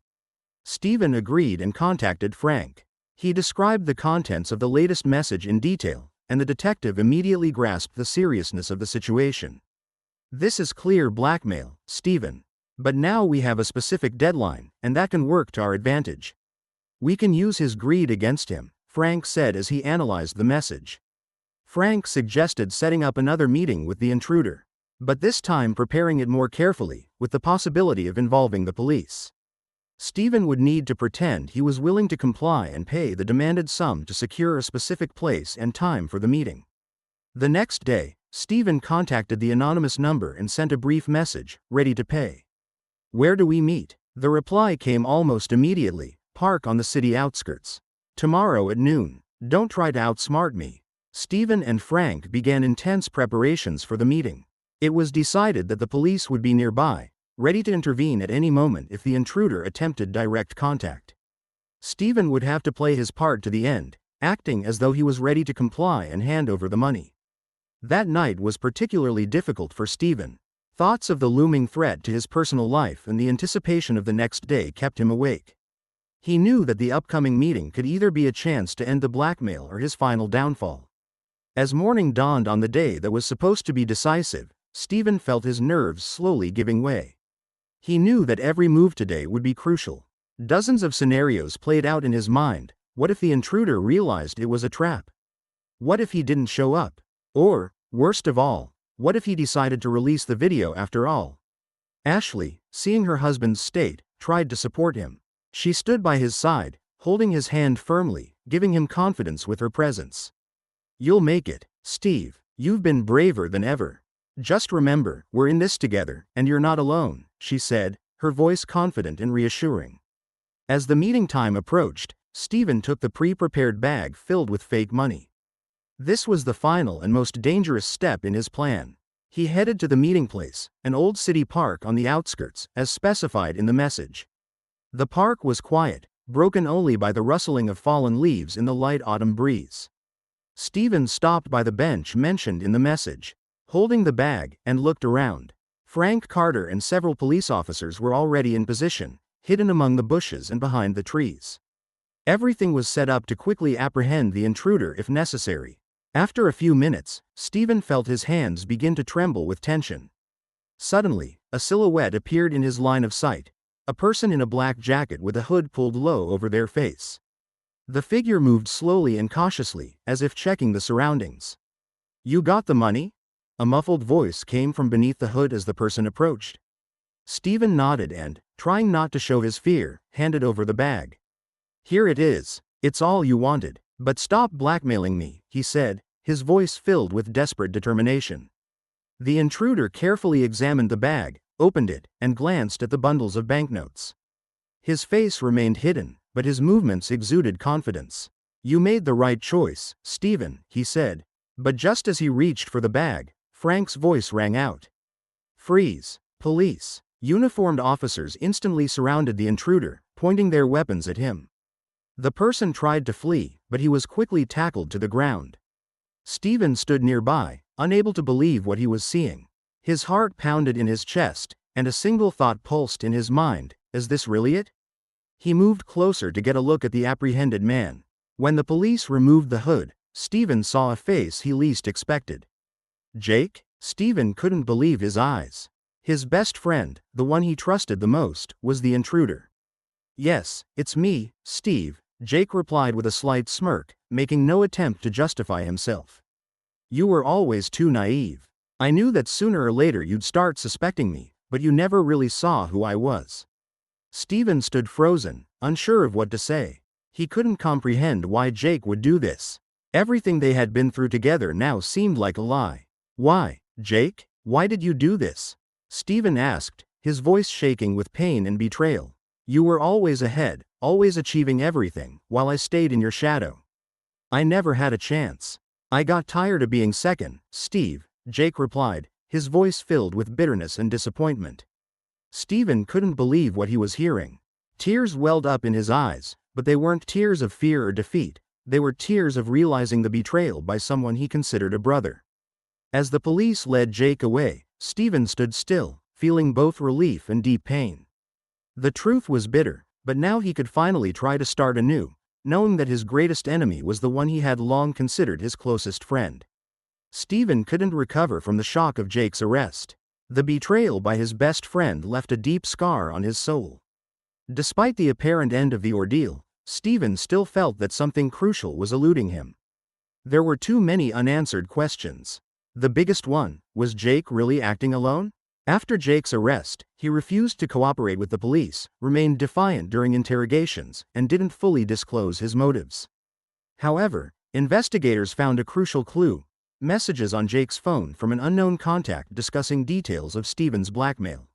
Stephen agreed and contacted Frank. He described the contents of the latest message in detail, and the detective immediately grasped the seriousness of the situation. "This is clear blackmail, Stephen. But now we have a specific deadline, and that can work to our advantage. We can use his greed against him," Frank said as he analyzed the message. Frank suggested setting up another meeting with the intruder, but this time preparing it more carefully, with the possibility of involving the police. Stephen would need to pretend he was willing to comply and pay the demanded sum to secure a specific place and time for the meeting. The next day, Stephen contacted the anonymous number and sent a brief message, "Ready to pay. Where do we meet?" The reply came almost immediately, "Park on the city outskirts. Tomorrow at noon. Don't try to outsmart me." Stephen and Frank began intense preparations for the meeting. It was decided that the police would be nearby, ready to intervene at any moment if the intruder attempted direct contact. Stephen would have to play his part to the end, acting as though he was ready to comply and hand over the money. That night was particularly difficult for Stephen. Thoughts of the looming threat to his personal life and the anticipation of the next day kept him awake. He knew that the upcoming meeting could either be a chance to end the blackmail or his final downfall. As morning dawned on the day that was supposed to be decisive, Stephen felt his nerves slowly giving way. He knew that every move today would be crucial. Dozens of scenarios played out in his mind. What if the intruder realized it was a trap? What if he didn't show up? Or, worst of all, what if he decided to release the video after all? Ashley, seeing her husband's state, tried to support him. She stood by his side, holding his hand firmly, giving him confidence with her presence. "You'll make it, Steve. You've been braver than ever. Just remember, we're in this together, and you're not alone," she said, her voice confident and reassuring. As the meeting time approached, Stephen took the pre-prepared bag filled with fake money. This was the final and most dangerous step in his plan. He headed to the meeting place, an old city park on the outskirts, as specified in the message. The park was quiet, broken only by the rustling of fallen leaves in the light autumn breeze. Stephen stopped by the bench mentioned in the message, holding the bag, and looked around. Frank Carter and several police officers were already in position, hidden among the bushes and behind the trees. Everything was set up to quickly apprehend the intruder if necessary. After a few minutes, Stephen felt his hands begin to tremble with tension. Suddenly, a silhouette appeared in his line of sight, a person in a black jacket with a hood pulled low over their face. The figure moved slowly and cautiously, as if checking the surroundings. "You got the money?" A muffled voice came from beneath the hood as the person approached. Stephen nodded and, trying not to show his fear, handed over the bag. "Here it is. It's all you wanted. But stop blackmailing me," he said, his voice filled with desperate determination. The intruder carefully examined the bag, opened it, and glanced at the bundles of banknotes. His face remained hidden, but his movements exuded confidence. "You made the right choice, Stephen," he said. But just as he reached for the bag, Frank's voice rang out. "Freeze! Police!" Uniformed officers instantly surrounded the intruder, pointing their weapons at him. The person tried to flee, but he was quickly tackled to the ground. Stephen stood nearby, unable to believe what he was seeing. His heart pounded in his chest, and a single thought pulsed in his mind: is this really it? He moved closer to get a look at the apprehended man. When the police removed the hood, Stephen saw a face he least expected. Jake? Stephen couldn't believe his eyes. His best friend, the one he trusted the most, was the intruder. "Yes, it's me, Steve," Jake replied with a slight smirk, making no attempt to justify himself. "You were always too naive. I knew that sooner or later you'd start suspecting me, but you never really saw who I was." Stephen stood frozen, unsure of what to say. He couldn't comprehend why Jake would do this. Everything they had been through together now seemed like a lie. "Why, Jake? Why did you do this?" Stephen asked, his voice shaking with pain and betrayal. "You were always ahead, always achieving everything, while I stayed in your shadow. I never had a chance. I got tired of being second, Steve," Jake replied, his voice filled with bitterness and disappointment. Stephen couldn't believe what he was hearing. Tears welled up in his eyes, but they weren't tears of fear or defeat, they were tears of realizing the betrayal by someone he considered a brother. As the police led Jake away, Stephen stood still, feeling both relief and deep pain. The truth was bitter, but now he could finally try to start anew, knowing that his greatest enemy was the one he had long considered his closest friend. Stephen couldn't recover from the shock of Jake's arrest. The betrayal by his best friend left a deep scar on his soul. Despite the apparent end of the ordeal, Stephen still felt that something crucial was eluding him. There were too many unanswered questions. The biggest one: was Jake really acting alone? After Jake's arrest, he refused to cooperate with the police, remained defiant during interrogations, and didn't fully disclose his motives. However, investigators found a crucial clue: messages on Jake's phone from an unknown contact discussing details of Stephen's blackmail.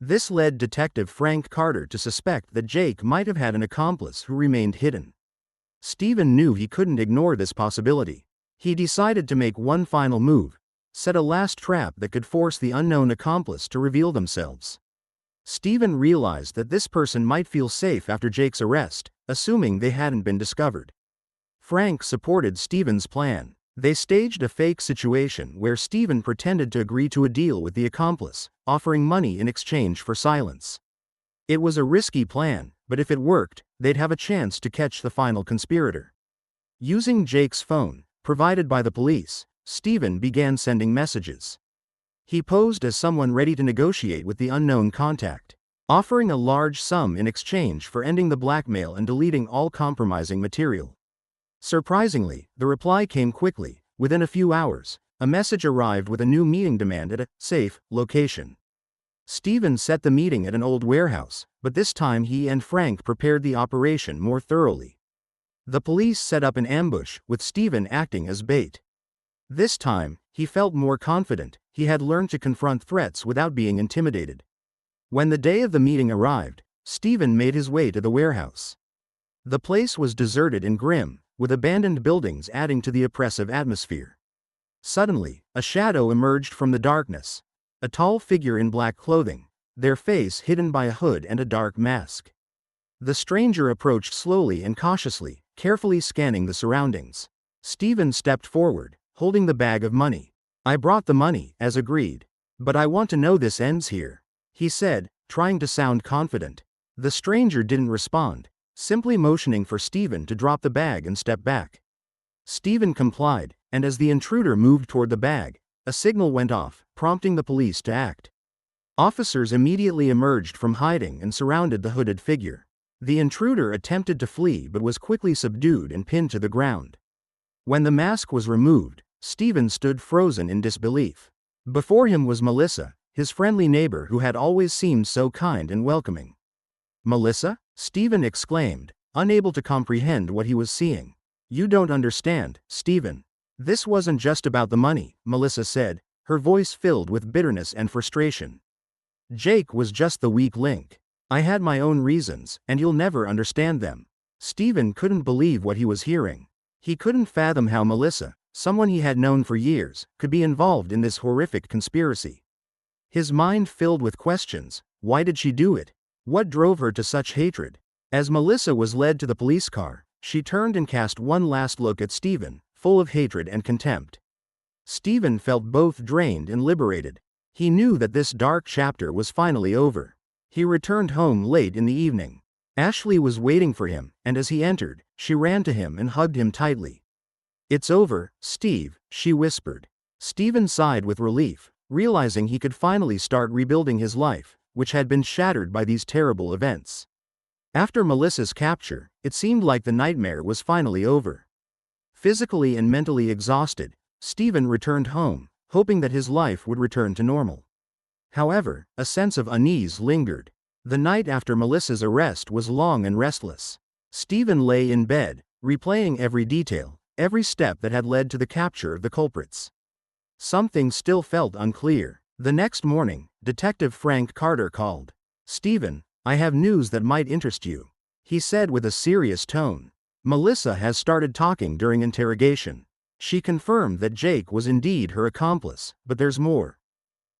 This led Detective Frank Carter to suspect that Jake might have had an accomplice who remained hidden. Stephen knew he couldn't ignore this possibility. He decided to make one final move: set a last trap that could force the unknown accomplice to reveal themselves. Stephen realized that this person might feel safe after Jake's arrest, assuming they hadn't been discovered. Frank supported Stephen's plan. They staged a fake situation where Stephen pretended to agree to a deal with the accomplice, offering money in exchange for silence. It was a risky plan, but if it worked, they'd have a chance to catch the final conspirator. Using Jake's phone, provided by the police, Stephen began sending messages. He posed as someone ready to negotiate with the unknown contact, offering a large sum in exchange for ending the blackmail and deleting all compromising material. Surprisingly, the reply came quickly. Within a few hours, a message arrived with a new meeting demand at a safe location. Stephen set the meeting at an old warehouse, but this time he and Frank prepared the operation more thoroughly. The police set up an ambush, with Stephen acting as bait. This time, he felt more confident. He had learned to confront threats without being intimidated. When the day of the meeting arrived, Stephen made his way to the warehouse. The place was deserted and grim, with abandoned buildings adding to the oppressive atmosphere. Suddenly, A shadow emerged from the darkness. A tall figure in black clothing, their face hidden by a hood and a dark mask. The stranger approached slowly and cautiously, carefully scanning the surroundings. Stephen stepped forward, holding the bag of money. "I brought the money, as agreed. But I want to know this ends here," he said, trying to sound confident. The stranger didn't respond, simply motioning for Stephen to drop the bag and step back. Stephen complied, and as the intruder moved toward the bag, a signal went off, prompting the police to act. Officers immediately emerged from hiding and surrounded the hooded figure. The intruder attempted to flee but was quickly subdued and pinned to the ground. When the mask was removed, Stephen stood frozen in disbelief. Before him was Melissa, his friendly neighbor who had always seemed so kind and welcoming. "Melissa?" Stephen exclaimed, unable to comprehend what he was seeing. "You don't understand, Stephen. This wasn't just about the money," Melissa said, her voice filled with bitterness and frustration. "Jake was just the weak link. I had my own reasons, and you'll never understand them." Stephen couldn't believe what he was hearing. He couldn't fathom how Melissa, someone he had known for years, could be involved in this horrific conspiracy. His mind filled with questions. Why did she do it? What drove her to such hatred? As Melissa was led to the police car, she turned and cast one last look at Stephen, full of hatred and contempt. Stephen felt both drained and liberated. He knew that this dark chapter was finally over. He returned home late in the evening. Ashley was waiting for him, and as he entered, she ran to him and hugged him tightly. "It's over, Steve," she whispered. Stephen sighed with relief, realizing he could finally start rebuilding his life, which had been shattered by these terrible events. After Melissa's capture, it seemed like the nightmare was finally over. Physically and mentally exhausted, Stephen returned home, hoping that his life would return to normal. However, a sense of unease lingered. The night after Melissa's arrest was long and restless. Stephen lay in bed, replaying every detail, every step that had led to the capture of the culprits. Something still felt unclear. The next morning, Detective Frank Carter called. "Stephen, I have news that might interest you," he said with a serious tone. "Melissa has started talking during interrogation. She confirmed that Jake was indeed her accomplice, but there's more.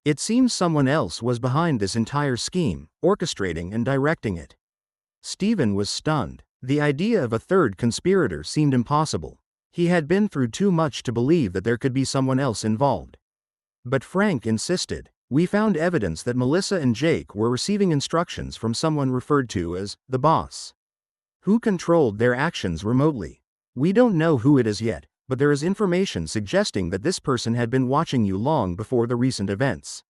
It seems someone else was behind this entire scheme, orchestrating and directing it." Stephen was stunned. The idea of a third conspirator seemed impossible. He had been through too much to believe that there could be someone else involved. But Frank insisted. "We found evidence that Melissa and Jake were receiving instructions from someone referred to as the boss, who controlled their actions remotely. We don't know who it is yet, but there is information suggesting that this person had been watching you long before the recent events."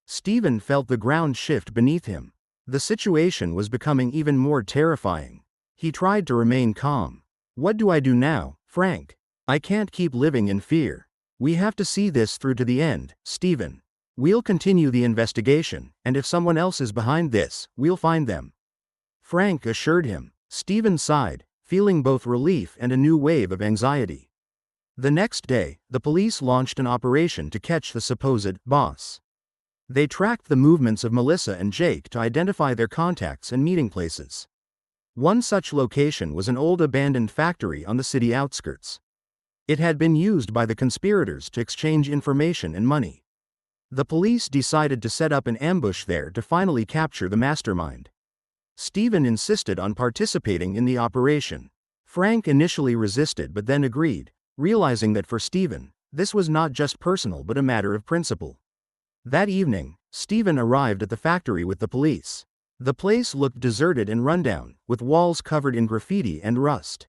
Stephen felt the ground shift beneath him. The situation was becoming even more terrifying. He tried to remain calm. "What do I do now, Frank? I can't keep living in fear. We have to see this through to the end, Stephen. We'll continue the investigation, and if someone else is behind this, we'll find them," Frank assured him. Stephen sighed, feeling both relief and a new wave of anxiety. The next day, the police launched an operation to catch the supposed boss. They tracked the movements of Melissa and Jake to identify their contacts and meeting places. One such location was an old abandoned factory on the city outskirts. It had been used by the conspirators to exchange information and money. The police decided to set up an ambush there to finally capture the mastermind. Stephen insisted on participating in the operation. Frank initially resisted but then agreed, realizing that for Stephen, this was not just personal but a matter of principle. That evening, Stephen arrived at the factory with the police. The place looked deserted and rundown, with walls covered in graffiti and rust.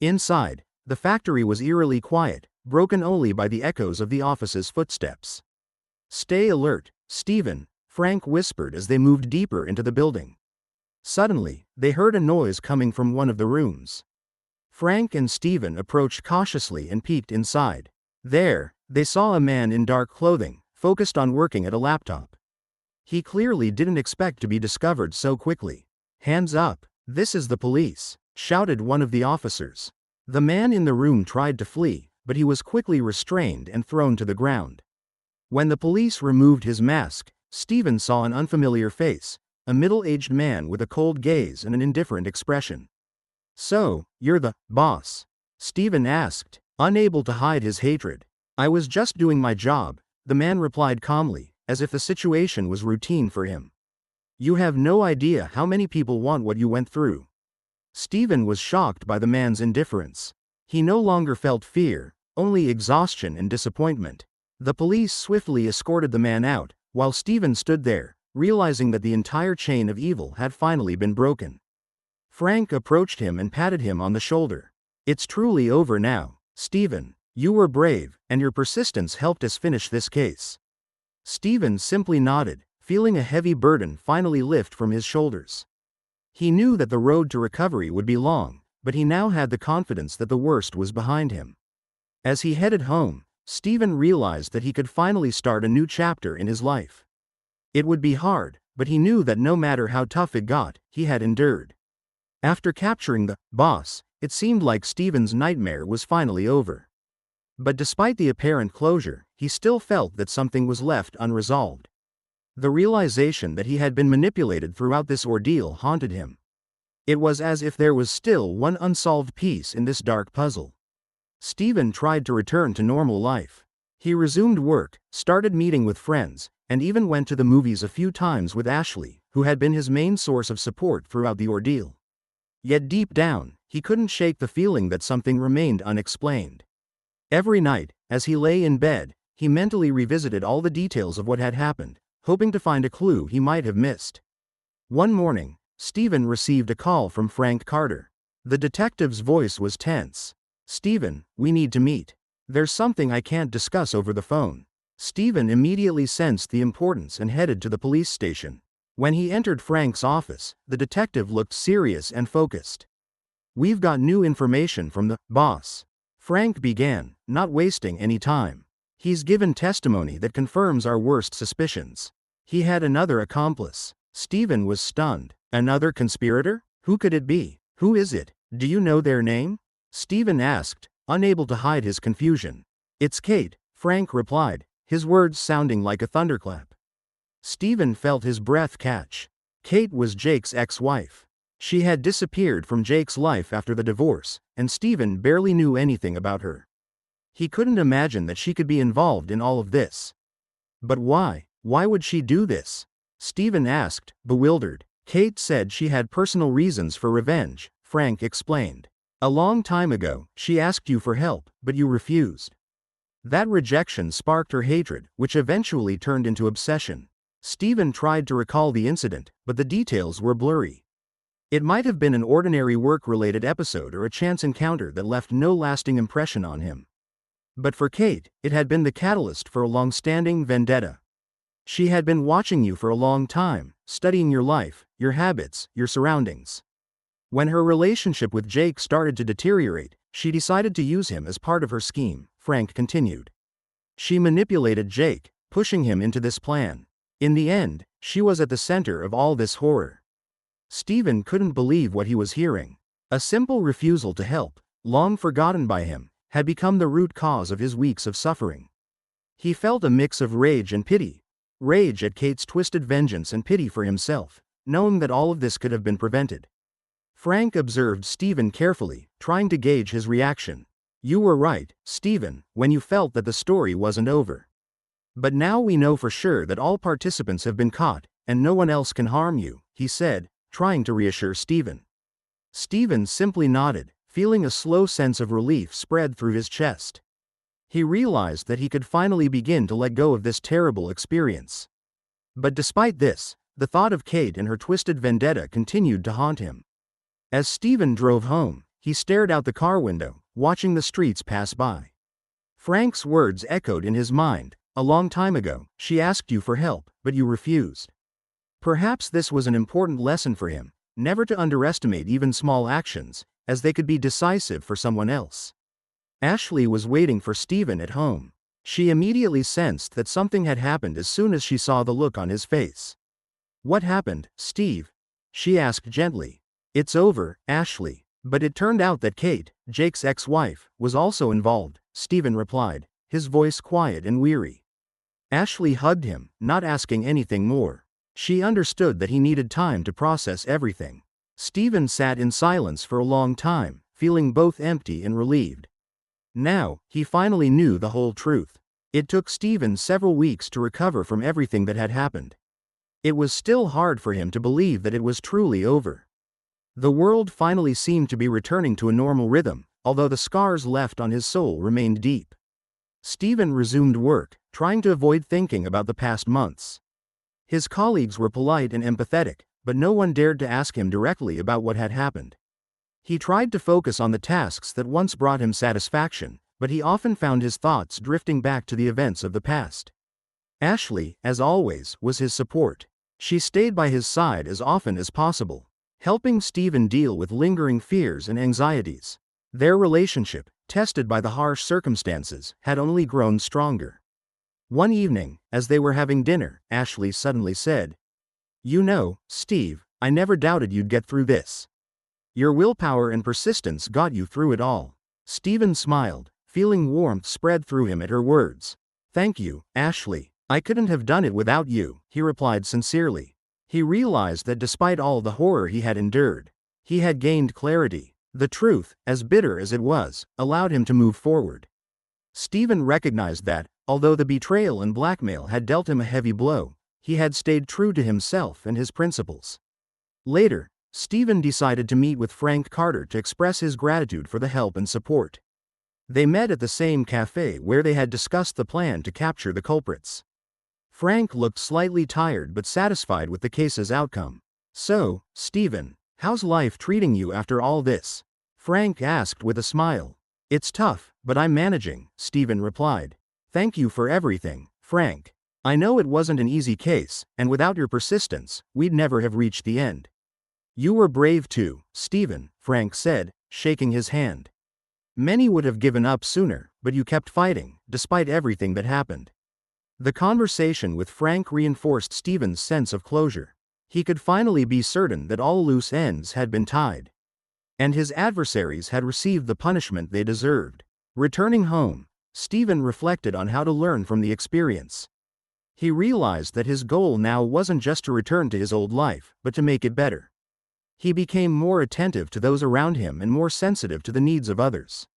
Inside, the factory was eerily quiet, broken only by the echoes of the office's footsteps. "Stay alert, Stephen," Frank whispered as they moved deeper into the building. Suddenly, they heard a noise coming from one of the rooms. Frank and Stephen approached cautiously and peeked inside. There, they saw a man in dark clothing, focused on working at a laptop. He clearly didn't expect to be discovered so quickly. "Hands up, this is the police," shouted one of the officers. The man in the room tried to flee, but he was quickly restrained and thrown to the ground. When the police removed his mask, Stephen saw an unfamiliar face, a middle-aged man with a cold gaze and an indifferent expression. "So, you're the boss?" Stephen asked, unable to hide his hatred. I was just doing my job, the man replied calmly, as if the situation was routine for him. You have no idea how many people want what you went through. Stephen was shocked by the man's indifference. He no longer felt fear, only exhaustion and disappointment. The police swiftly escorted the man out, while Stephen stood there, realizing that the entire chain of evil had finally been broken. Frank approached him and patted him on the shoulder. It's truly over now, Stephen. You were brave, and your persistence helped us finish this case. Stephen simply nodded, feeling a heavy burden finally lift from his shoulders. He knew that the road to recovery would be long, but he now had the confidence that the worst was behind him. As he headed home, Stephen realized that he could finally start a new chapter in his life. It would be hard, but he knew that no matter how tough it got, he had endured. After capturing the boss, it seemed like Stephen's nightmare was finally over. But despite the apparent closure, he still felt that something was left unresolved. The realization that he had been manipulated throughout this ordeal haunted him. It was as if there was still one unsolved piece in this dark puzzle. Stephen tried to return to normal life. He resumed work, started meeting with friends, and even went to the movies a few times with Ashley, who had been his main source of support throughout the ordeal. Yet deep down, he couldn't shake the feeling that something remained unexplained. Every night, as he lay in bed, he mentally revisited all the details of what had happened, hoping to find a clue he might have missed. One morning, Stephen received a call from Frank Carter. The detective's voice was tense. Stephen, we need to meet. There's something I can't discuss over the phone. Stephen immediately sensed the importance and headed to the police station. When he entered Frank's office, the detective looked serious and focused. We've got new information from the boss. Frank began, not wasting any time. He's given testimony that confirms our worst suspicions. He had another accomplice. Stephen was stunned. Another conspirator? Who could it be? Who is it? Do you know their name? Stephen asked, unable to hide his confusion. It's Kate, Frank replied, his words sounding like a thunderclap. Stephen felt his breath catch. Kate was Jake's ex-wife. She had disappeared from Jake's life after the divorce, and Stephen barely knew anything about her. He couldn't imagine that she could be involved in all of this. But why? Why would she do this? Stephen asked, bewildered. Kate said she had personal reasons for revenge, Frank explained. A long time ago, she asked you for help, but you refused. That rejection sparked her hatred, which eventually turned into obsession. Stephen tried to recall the incident, but the details were blurry. It might have been an ordinary work-related episode or a chance encounter that left no lasting impression on him. But for Kate, it had been the catalyst for a long-standing vendetta. She had been watching you for a long time, studying your life, your habits, your surroundings. When her relationship with Jake started to deteriorate, she decided to use him as part of her scheme, Frank continued. She manipulated Jake, pushing him into this plan. In the end, she was at the center of all this horror. Stephen couldn't believe what he was hearing. A simple refusal to help, long forgotten by him, had become the root cause of his weeks of suffering. He felt a mix of rage and pity. Rage at Kate's twisted vengeance and pity for himself, knowing that all of this could have been prevented. Frank observed Stephen carefully, trying to gauge his reaction. You were right, Stephen, when you felt that the story wasn't over. But now we know for sure that all participants have been caught, and no one else can harm you, he said, trying to reassure Stephen. Stephen simply nodded, feeling a slow sense of relief spread through his chest. He realized that he could finally begin to let go of this terrible experience. But despite this, the thought of Kate and her twisted vendetta continued to haunt him. As Stephen drove home, he stared out the car window, watching the streets pass by. Frank's words echoed in his mind. A long time ago, she asked you for help, but you refused. Perhaps this was an important lesson for him, never to underestimate even small actions, as they could be decisive for someone else. Ashley was waiting for Stephen at home. She immediately sensed that something had happened as soon as she saw the look on his face. What happened, Steve? She asked gently. It's over, Ashley. But it turned out that Kate, Jake's ex-wife, was also involved, Stephen replied, his voice quiet and weary. Ashley hugged him, not asking anything more. She understood that he needed time to process everything. Stephen sat in silence for a long time, feeling both empty and relieved. Now, he finally knew the whole truth. It took Stephen several weeks to recover from everything that had happened. It was still hard for him to believe that it was truly over. The world finally seemed to be returning to a normal rhythm, although the scars left on his soul remained deep. Stephen resumed work, trying to avoid thinking about the past months. His colleagues were polite and empathetic, but no one dared to ask him directly about what had happened. He tried to focus on the tasks that once brought him satisfaction, but he often found his thoughts drifting back to the events of the past. Ashley, as always, was his support. She stayed by his side as often as possible, helping Stephen deal with lingering fears and anxieties. Their relationship, tested by the harsh circumstances, had only grown stronger. One evening, as they were having dinner, Ashley suddenly said, "You know, Steve, I never doubted you'd get through this. Your willpower and persistence got you through it all." Stephen smiled, feeling warmth spread through him at her words. "Thank you, Ashley. I couldn't have done it without you," he replied sincerely. He realized that despite all the horror he had endured, he had gained clarity. The truth, as bitter as it was, allowed him to move forward. Stephen recognized that, although the betrayal and blackmail had dealt him a heavy blow, he had stayed true to himself and his principles. Later, Stephen decided to meet with Frank Carter to express his gratitude for the help and support. They met at the same cafe where they had discussed the plan to capture the culprits. Frank looked slightly tired but satisfied with the case's outcome. "So, Stephen, how's life treating you after all this?" Frank asked with a smile. "It's tough, but I'm managing," Stephen replied. "Thank you for everything, Frank. I know it wasn't an easy case, and without your persistence, we'd never have reached the end." "You were brave too, Stephen," Frank said, shaking his hand. "Many would have given up sooner, but you kept fighting, despite everything that happened." The conversation with Frank reinforced Stephen's sense of closure. He could finally be certain that all loose ends had been tied, and his adversaries had received the punishment they deserved. Returning home, Stephen reflected on how to learn from the experience. He realized that his goal now wasn't just to return to his old life, but to make it better. He became more attentive to those around him and more sensitive to the needs of others.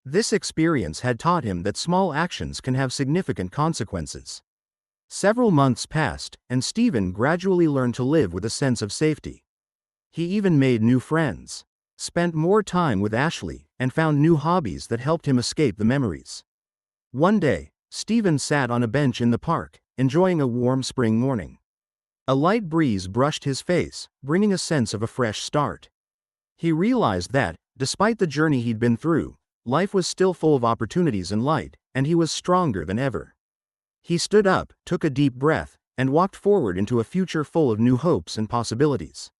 This experience had taught him that small actions can have significant consequences. Several months passed, and Stephen gradually learned to live with a sense of safety. He even made new friends, spent more time with Ashley, and found new hobbies that helped him escape the memories. One day, Stephen sat on a bench in the park, enjoying a warm spring morning. A light breeze brushed his face, bringing a sense of a fresh start. He realized that, despite the journey he'd been through, life was still full of opportunities and light, and he was stronger than ever. He stood up, took a deep breath, and walked forward into a future full of new hopes and possibilities.